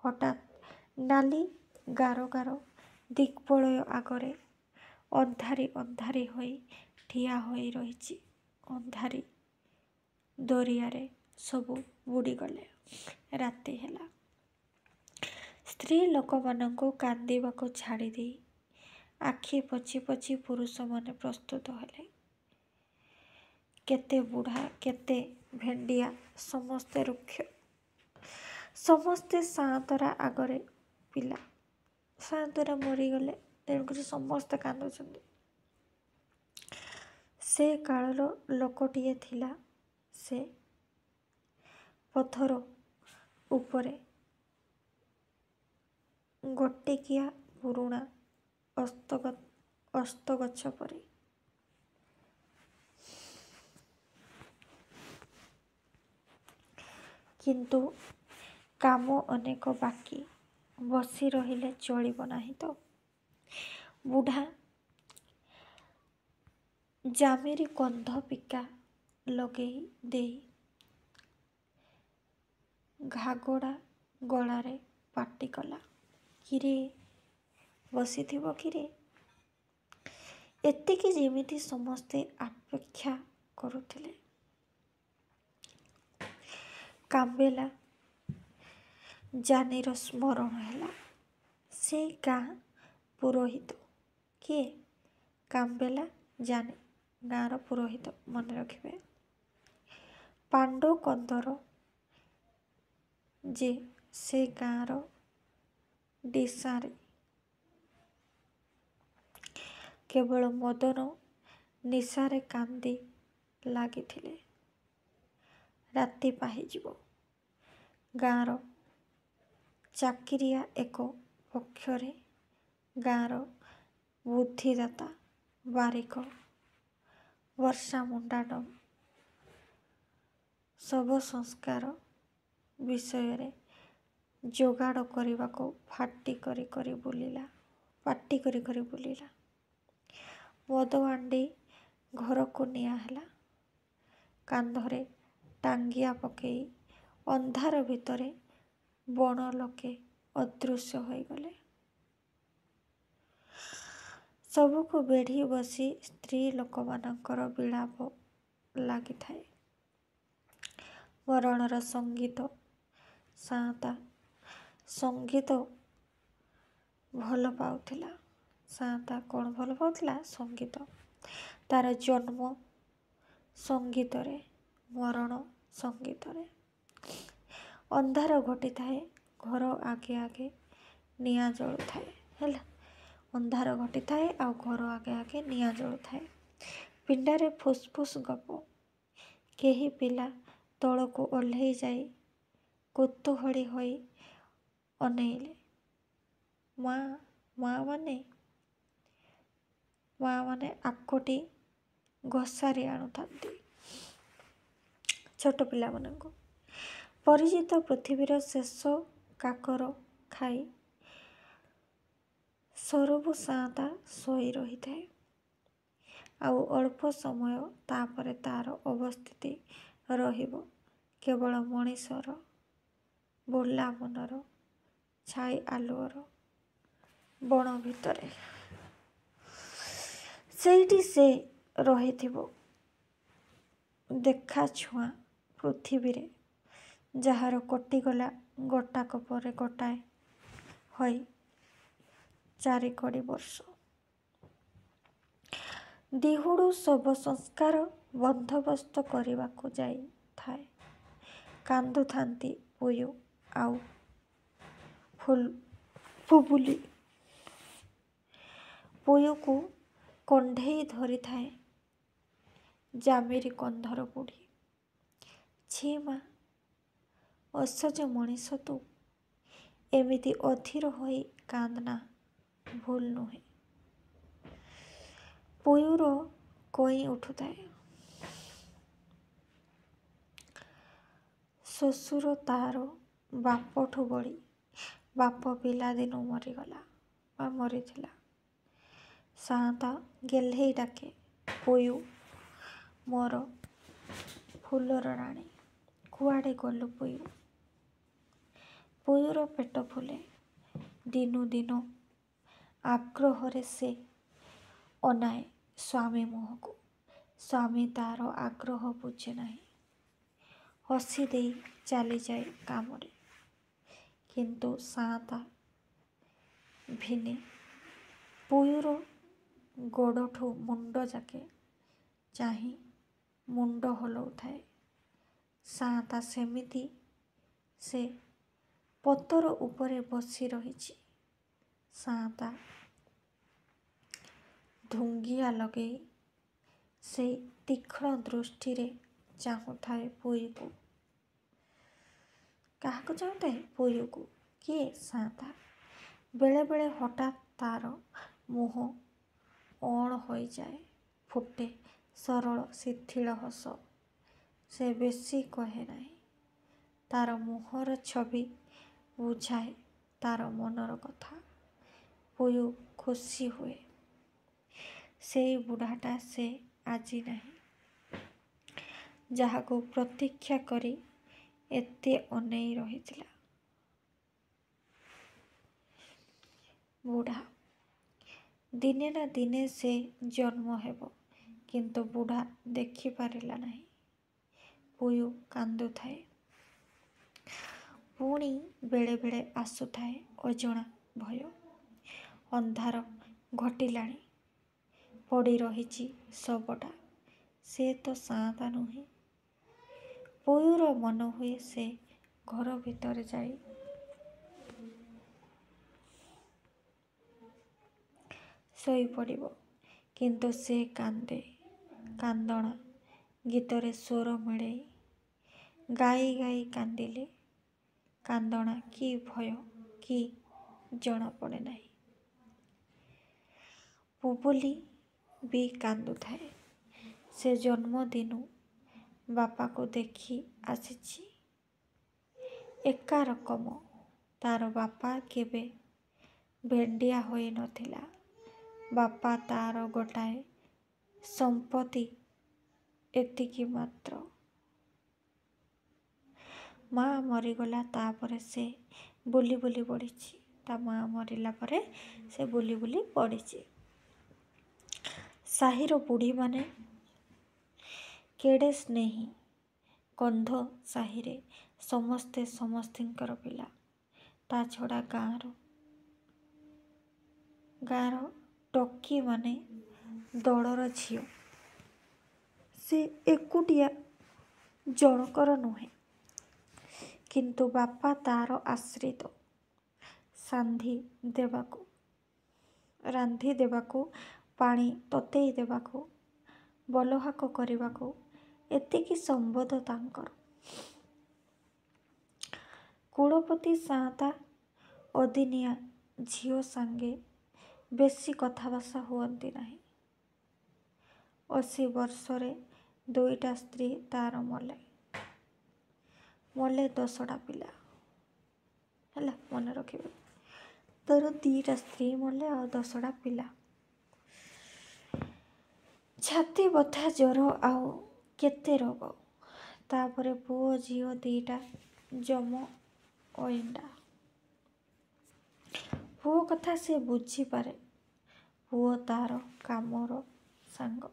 ହଠାତ୍ ନାଲି ଗାର ଦିଗ୍ବଳୟ ଆଗରେ ଅନ୍ଧାରି ହୋଇ ଠିଆ ହୋଇ ରହିଛି। ଅନ୍ଧାରି ଦରିଆରେ ସବୁ ବୁଡ଼ିଗଲେ। ରାତି ହେଲା। ସ୍ତ୍ରୀ ଲୋକମାନଙ୍କୁ କାନ୍ଦିବାକୁ ଛାଡ଼ିଦେଇ ଆଖି ପୋଛି ପୋଛି ପୁରୁଷମାନେ ପ୍ରସ୍ତୁତ ହେଲେ। କେତେ ବୁଢ଼ା, କେତେ ଭେଣ୍ଡିଆ, ସମସ୍ତେ ରୁକ୍ଷ। ସମସ୍ତେ ସାଆନ୍ତରା ଆଗରେ ପିଲା। ସାଆନ୍ତରା ମରିଗଲେ, ତେଣୁକରି ସମସ୍ତେ କାନ୍ଦୁଛନ୍ତି। ସେ କାଳର ଲୋକଟିଏ ଥିଲା। ସେ ପଥର ଉପରେ ଗୋଟିକିଆ ପୁରୁଣା ଅସ୍ତଗଛ ପରି। କିନ୍ତୁ କାମ ଅନେକ ବାକି। ବସି ରହିଲେ ଚଳିବ ନାହିଁ ତ। ବୁଢ଼ା ଜାମିରୀ କନ୍ଧ ପିକା ଲଗେଇ ଦେଇ ଘାଗଡ଼ା ଗଳାରେ ପାଟି କଲା, କିରେ ବସିଥିବ କିରେ? ଏତିକି ଯେମିତି ସମସ୍ତେ ଅପେକ୍ଷା କରୁଥିଲେ। କାମ୍ବେଲା ଜାନିର ସ୍ମରଣ ହେଲା। ସେ ଗାଁ ପୁରୋହିତ। କିଏ? କାମ୍ବେଲା ଜାନି, ଗାଁର ପୁରୋହିତ, ମନେ ରଖିବେ। ପାଣ୍ଡ କନ୍ଦର ଯେ ସେ ଗାଁର ଡିଶାରେ। କେବଳ ମଦନ ନିଶାରେ କାନ୍ଦି ଲାଗିଥିଲେ। ରାତି ପାହିଯିବ। ଗାଁର ଚାକିରିଆ ଏକ ପକ୍ଷରେ, ଗାଁର ବୁଦ୍ଧିଦାତା ବାରିକ ବର୍ଷା ମୁଣ୍ଡାର ଶବ ସଂସ୍କାର ବିଷୟରେ ଯୋଗାଡ଼ କରିବାକୁ ପାଟି କରି ବୁଲିଲା। ମଦ ହାଣ୍ଡି ଘରକୁ ନିଆ ହେଲା। କାନ୍ଧରେ ଟାଙ୍ଗିଆ ପକେଇ ଅନ୍ଧାର ଭିତରେ ବଣ ଲୋକେ ଅଦୃଶ୍ୟ ହୋଇଗଲେ। ସବୁକୁ ବେଢ଼ି ବସି ସ୍ତ୍ରୀ ଲୋକମାନଙ୍କର ବିଳାପ ଲାଗିଥାଏ। ମରଣର ସଙ୍ଗୀତ। ସାଆନ୍ତା ସଙ୍ଗୀତ ଭଲ ପାଉଥିଲା। ସାଆନ୍ତା କ'ଣ ଭଲ ପାଉଥିଲା? ସଙ୍ଗୀତ। ତାର ଜନ୍ମ ସଙ୍ଗୀତରେ, ମରଣ ସଙ୍ଗୀତରେ। ଅନ୍ଧାର ଘଟିଥାଏ, ଘର ଆଗେ ଆଗେ ନିଆଁ ଜଳୁଥାଏ। ହେଲା, ଅନ୍ଧାର ଘଟିଥାଏ ଆଉ ଘର ଆଗେ ଆଗେ ନିଆଁ ଜଳୁଥାଏ। ପିଣ୍ଡାରେ ଫୁସ୍ଫୁସ୍ ଗପ। କେହି ପିଲା ତଳକୁ ଓହ୍ଲେଇ ଯାଇ କୌତୂହଳୀ ହୋଇ ଅନେଇଲେ। ମାଆମାନେ ଆକଟି ଘୋଷାରି ଆଣୁଥାନ୍ତି ଛୋଟ ପିଲାମାନଙ୍କୁ। ପରିଚିତ ପୃଥିବୀର ଶେଷ କାକର ଖାଇ ସରବୁ ସାଆନ୍ତା ଶୋଇ ରହିଥାଏ। ଆଉ ଅଳ୍ପ ସମୟ ତାପରେ ତାର ଅବସ୍ଥିତି ରହିବ କେବଳ ମଣିଷର ବୁର୍ଲା ମନର ଛାଇ ଆଲୁଅର ବଣ ଭିତରେ। ସେଇଠି ସେ ରହିଥିବ ଦେଖାଛୁଆଁ ପୃଥିବୀରେ, ଯାହାର କଟିଗଲା ଗୋଟାକ ପରେ ଗୋଟାଏ ହୋଇ 4 କୋଟି ବର୍ଷ। ଦିହୁଡୁ ଶବ ସଂସ୍କାର ବନ୍ଦୋବସ୍ତ କରିବାକୁ ଯାଇଥାଏ। କାନ୍ଦୁଥାନ୍ତି ପୁୟୁ ଆଉ ଫୁବୁଲି। ପୁୟୁକୁ କଣ୍ଢେଇ ଧରିଥାଏ ଜାମିରୀ କନ୍ଧର ବୁଢ଼ୀ। ଛି ମା, ଅସଜ ମଣିଷ ତୁ, ଏମିତି ଅଧୀର ହୋଇ କାନ୍ଦନା, ଭୁଲ ନୁହେଁ। ପୁୟୁର କଇଁ ଉଠୁଥାଏ। ଶ୍ୱଶୁର ତାର ବାପଠୁ ବଳି। ବାପ ପିଲାଦିନୁ ମରିଥିଲା। ସାଆନ୍ତା ଗେହ୍ଲେଇ ଡାକେ, ପୁୟୁ ମୋର ଫୁଲର ରାଣୀ, କୁଆଡ଼େ ଗଲୁ ପୁୟୁ? ପୁୟୁର ପେଟ ଫୁଲେ। ଦିନୁ ଦିନ ଆଗ୍ରହରେ ସେ ଅନାଏ ସ୍ୱାମୀ ମୁହଁକୁ। ସ୍ୱାମୀ ତାର ଆଗ୍ରହ ବୁଝେ ନାହିଁ। ହସି ଦେଇ ଚାଲିଯାଏ କାମରେ। କିନ୍ତୁ ସାଆନ୍ତା ଭିନେ ପୁୟୁର ଗୋଡ଼ଠୁ ମୁଣ୍ଡ ଯାକେ ଚାହିଁ ମୁଣ୍ଡ ହଲଉଥାଏ। ସାଆନ୍ତା ସେମିତି ସେ ପତର ଉପରେ ବସି ରହିଛି। ସାଆନ୍ତା ଧୁଙ୍ଗିଆ ଲଗେଇ ସେଇ ତୀକ୍ଷ୍ଣ ଦୃଷ୍ଟିରେ ଚାହୁଁଥାଏ ପୁୟୁକୁ। କାହାକୁ ଚାହୁଁଥାଏ? ପୁୟୁକୁ। କିଏ? ସାଆନ୍ତା। ବେଳେ ବେଳେ ହଠାତ୍ ତାର ମୁହଁ ଅଣ ହୋଇଯାଏ। ଫୁଟେ ସରଳ ଶିଥିଳ ହସ। ସେ ବେଶୀ କହେ ନାହିଁ। ତାର ମୁହଁର ଛବି ବୁଝାଏ ତାର ମନର କଥା। ପୁୟୁ ଖୁସି ହୁଏ। ସେଇ ବୁଢ଼ାଟା ସେ ଆଜି ନାହିଁ। ଯାହାକୁ ପ୍ରତୀକ୍ଷା କରି ଏତେ ଅନେଇ ରହିଥିଲା। ବୁଢ଼ା ଦିନେ ନା ଦିନେ ସେ ଜନ୍ମ ହେବ, କିନ୍ତୁ ବୁଢ଼ା ଦେଖିପାରିଲା ନାହିଁ। ପୁୟୁ କାନ୍ଦୁଥାଏ। ପୁଣି ବେଳେ ବେଳେ ଆସୁଥାଏ ଅଜଣା ଭୟ। ଅନ୍ଧାର ଘଟିଲାଣି, ପଡ଼ି ରହିଛି ଶବଟା। ସେ ତ ସାଆନ୍ତା ନୁହେଁ। ପୁୟୁର ମନ ହୁଏ ସେ ଘର ଭିତରେ ଯାଇ ଶୋଇପଡ଼ିବ, କିନ୍ତୁ ସେ କାନ୍ଦେ। କାନ୍ଦଣା ଗୀତରେ ସ୍ୱର ମିଳେଇ ଗାଇ ଗାଇ କାନ୍ଦିଲେ କାନ୍ଦଣା କି ଭୟ କି ଜଣାପଡ଼େ ନାହିଁ। ବୁବୁଲି ବି କାନ୍ଦୁଥାଏ। ସେ ଜନ୍ମଦିନୁ ବାପାକୁ ଦେଖି ଆସିଛି। ଏକା ରକମ ତାର ବାପା କେବେ ଭେଣ୍ଡିଆ ହୋଇ ନଥିଲା। ବାପା ତାର ଗୋଟାଏ ସମ୍ପତ୍ତି, ଏତିକି ମାତ୍ର। ମା ମରିଗଲା, ତାପରେ ସେ ବୁଲି ବୁଲି ପଡ଼ିଛି। ତା ମା ମରିଲା ପରେ ସେ ବୁଲି ବୁଲି ପଡ଼ିଛି। ସାହିର ବୁଢ଼ୀମାନେ କେଡ଼େ ସ୍ନେହୀ। କନ୍ଧ ସାହିରେ ସମସ୍ତେ ସମସ୍ତିଙ୍କର ପିଲା। ତା ଛଡ଼ା ଗାଁର ଟୋକିମାନେ ଦଳର ଝିଅ। ସେ ଏକୁଟିଆ ଜଣକର ନୁହେଁ। କିନ୍ତୁ ବାପା ତାର ଆଶ୍ରିତ। ରାନ୍ଧି ଦେବାକୁ, ପାଣି ତତେଇ ଦେବାକୁ, ବଲହାକ କରିବାକୁ ଏତିକି ସମ୍ବନ୍ଧ ତାଙ୍କର। କୁଳପତି ସାଆନ୍ତା ଅଦିନିଆ ଝିଅ ସାଙ୍ଗେ ବେଶୀ କଥାଭାଷା ହୁଅନ୍ତି ନାହିଁ। 80 ବର୍ଷରେ 2ଟା ସ୍ତ୍ରୀ ତାର ମଲେ 10ଟା ପିଲା। ହେଲା, ମନେ ରଖିବେ। ତାର 2ଟା ସ୍ତ୍ରୀ ମଲେ ଆଉ 10ଟା ପିଲା। ଛାତି ବଥା, ଜ୍ୱର ଆଉ କେତେ ରୋଗ। ତାପରେ ପୁଅ ଝିଅ 2ଟା ଯମ ଅଇଣ୍ଡା। ପୁଅ କଥା ସେ ବୁଝିପାରେ। ପୁଅ ତାର କାମର ସାଙ୍ଗ।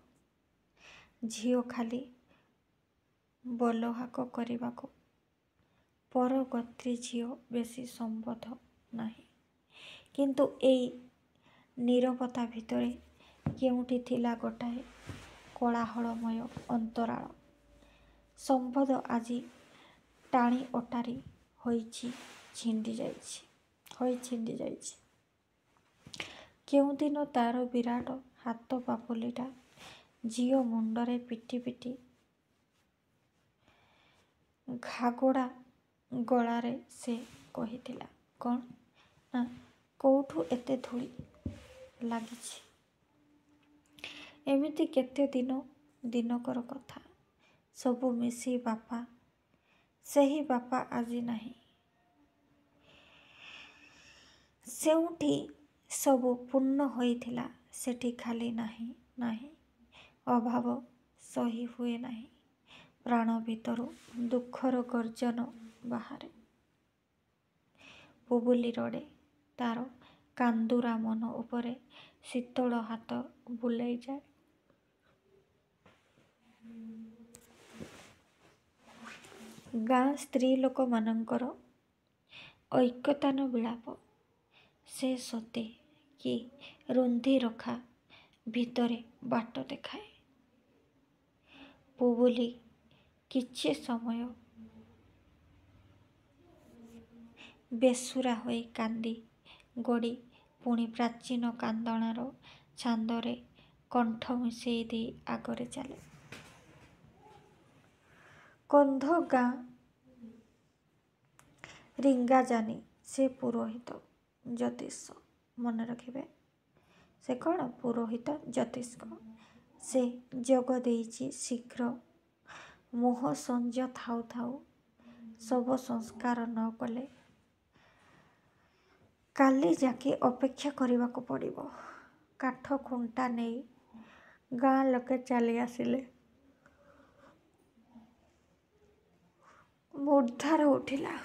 ଝିଅ ଖାଲି ବଲହାକ କରିବାକୁ। ପରଗୋତ୍ରୀ ଝିଅ ବେଶୀ ସମ୍ବନ୍ଧ ନାହିଁ। କିନ୍ତୁ ଏଇ ନୀରବତା ଭିତରେ କେଉଁଠି ଥିଲା ଗୋଟାଏ କୋଳାହଳମୟ ଅନ୍ତରାଳ। ସମ୍ବନ୍ଧ ଆଜି ଟାଣି ଓଟାରି ହୋଇ ଛିଣ୍ଡି ଯାଇଛି। କେଉଁଦିନ ତାର ବିରାଟ ହାତ ପାପୁଲିଟା ଝିଅ ମୁଣ୍ଡରେ ପିଟି ପିଟି ଘାଗୋଡ଼ା ଗଳାରେ ସେ କହିଥିଲା, କ'ଣ ନା, କୋଉଠୁ ଏତେ ଧୂଳି ଲାଗିଛି। ଏମିତି କେତେ ଦିନକର କଥା। ସବୁ ମିଶି ବାପା, ସେହି ବାପା ଆଜି ନାହିଁ। ଯେଉଁଠି ସବୁ ପୂର୍ଣ୍ଣ ହୋଇଥିଲା ସେଠି ଖାଲି ନାହିଁ। ଅଭାବ ସହି ହୁଏ ନାହିଁ। ପ୍ରାଣ ଭିତରୁ ଦୁଃଖର ଗର୍ଜନ ବାହାରେ। ବୁବୁଲି ରଡ଼େ। ତାର କାନ୍ଦୁରା ମନ ଉପରେ ଶୀତଳ ହାତ ବୁଲେଇଯାଏ। ଗାଁ ସ୍ତ୍ରୀ ଲୋକମାନଙ୍କର ଐକତାନ ବିଳାପ। ସେ ସତେ କି ରୁନ୍ଧି ରଖା ଭିତରେ ବାଟ ଦେଖାଏ। ବୁବୁଲି କିଛି ସମୟ ବେସୁରା ହୋଇ କାନ୍ଦି ଗଡ଼ି ପୁଣି ପ୍ରାଚୀନ କାନ୍ଦଣାର ଛାନ୍ଦରେ କଣ୍ଠ ମିଶେଇ ଦେଇ ଆଗରେ ଚାଲେ। କନ୍ଧ ଗାଁ ରିଙ୍ଗାଜାନି। ସେ ପୁରୋହିତ ଜ୍ୟୋତିଷ। ମନେ ରଖିବେ, ସେ କ'ଣ ପୁରୋହିତ ଜ୍ୟୋତିଷ। ସେ ଯୋଗ ଦେଇଛି ଶୀଘ୍ର ମୋହ ସଞ୍ଜ ଥାଉ ଥାଉ ଶବ ସଂସ୍କାର ନ କଲେ କାଲି ଯାକେ ଅପେକ୍ଷା କରିବାକୁ ପଡ଼ିବ। କାଠ ଖୁଣ୍ଟା ନେଇ ଗାଁ ଲୋକେ ଚାଲି ଆସିଲେ। ମୂର୍ଦ୍ଧାର ଉଠିଲା।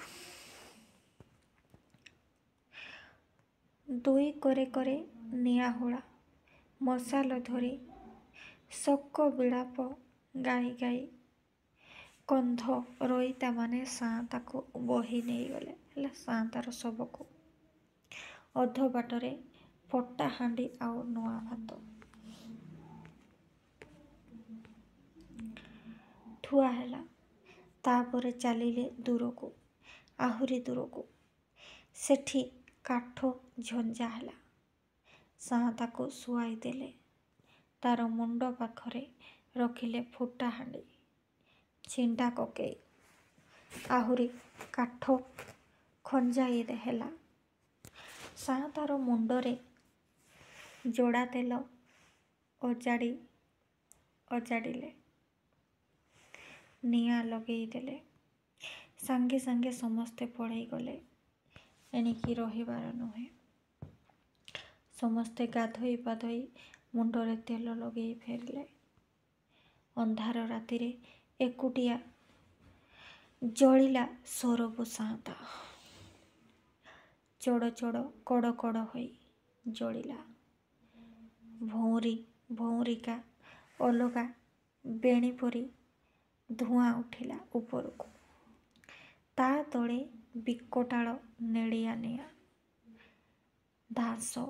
ଦୁଇ କରେ କରେ ନିଆଁ ହୁଳା ମଶାଲ ଧରି ଶୋକ ବିଳାପ ଗାଇ ଗାଇ କନ୍ଧ ରଇତାମାନେ ସାଆନ୍ତାକୁ ବୋହି ନେଇଗଲେ ହେଲା ସାଆନ୍ତାର ଶବକୁ। ଅଧ ବାଟରେ ଫଟା ହାଣ୍ଡି ଆଉ ନୂଆ ଭାତ ଥୁଆ ହେଲା। ତାପରେ ଚାଲିଲେ ଦୂରକୁ, ଆହୁରି ଦୂରକୁ। ସେଠି କାଠ ଝଞ୍ଜା ହେଲା। ସାଆନ୍ତାକୁ ଶୁଆଇ ଦେଲେ। ତାର ମୁଣ୍ଡ ପାଖରେ ରଖିଲେ ଫୁଟା ହାଣ୍ଡି, ଛିଣ୍ଡା କକେଇ, ଆହୁରି କାଠ ଖଞ୍ଜାଇ ହେଲା। ସାଆନ୍ତାର ମୁଣ୍ଡରେ ଯୋଡ଼ା ତେଲ ଅଜାଡ଼ିଲେ, ନିଆଁ ଲଗେଇ ଦେଲେ। ସାଙ୍ଗେ ସାଙ୍ଗେ ସମସ୍ତେ ପଳେଇ ଗଲେ। ଏଣିକି ରହିବାର ନୁହେଁ। ସମସ୍ତେ ଗାଧୋଇ ପାଧୋଇ ମୁଣ୍ଡରେ ତେଲ ଲଗେଇ ଫେରିଲେ। ଅନ୍ଧାର ରାତିରେ ଏକୁଟିଆ ଜଳିଲା ସୋରବୁ ସାଆନ୍ତା। ଚଡ଼ ଚଡ଼ କଡ଼ କଡ଼ ହୋଇ ଜଳିଲା। ଭଉଁରିକା ଅଲଗା ବେଣୀ ପରି ଧୂଆଁ ଉଠିଲା ଉପରକୁ। ତା ତଳେ ବିକଟାଳ ନେଳିଆ ନିଆଁ। ଧାସ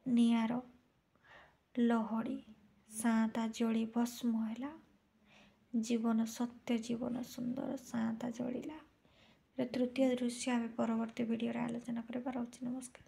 ନିଆଁର ଲହଡ଼ି। ସାଆନ୍ତା ଜଳି ଭସ୍ମ ହେଲା। ଜୀବନ ସତ୍ୟ, ଜୀବନ ସୁନ୍ଦର। ସାଆନ୍ତା ଜଳିଲା। ତୃତୀୟ ଦୃଶ୍ୟ ଆମେ ପରବର୍ତ୍ତୀ ଭିଡ଼ିଓରେ ଆଲୋଚନା କରିବା। ରହୁଛି, ନମସ୍କାର।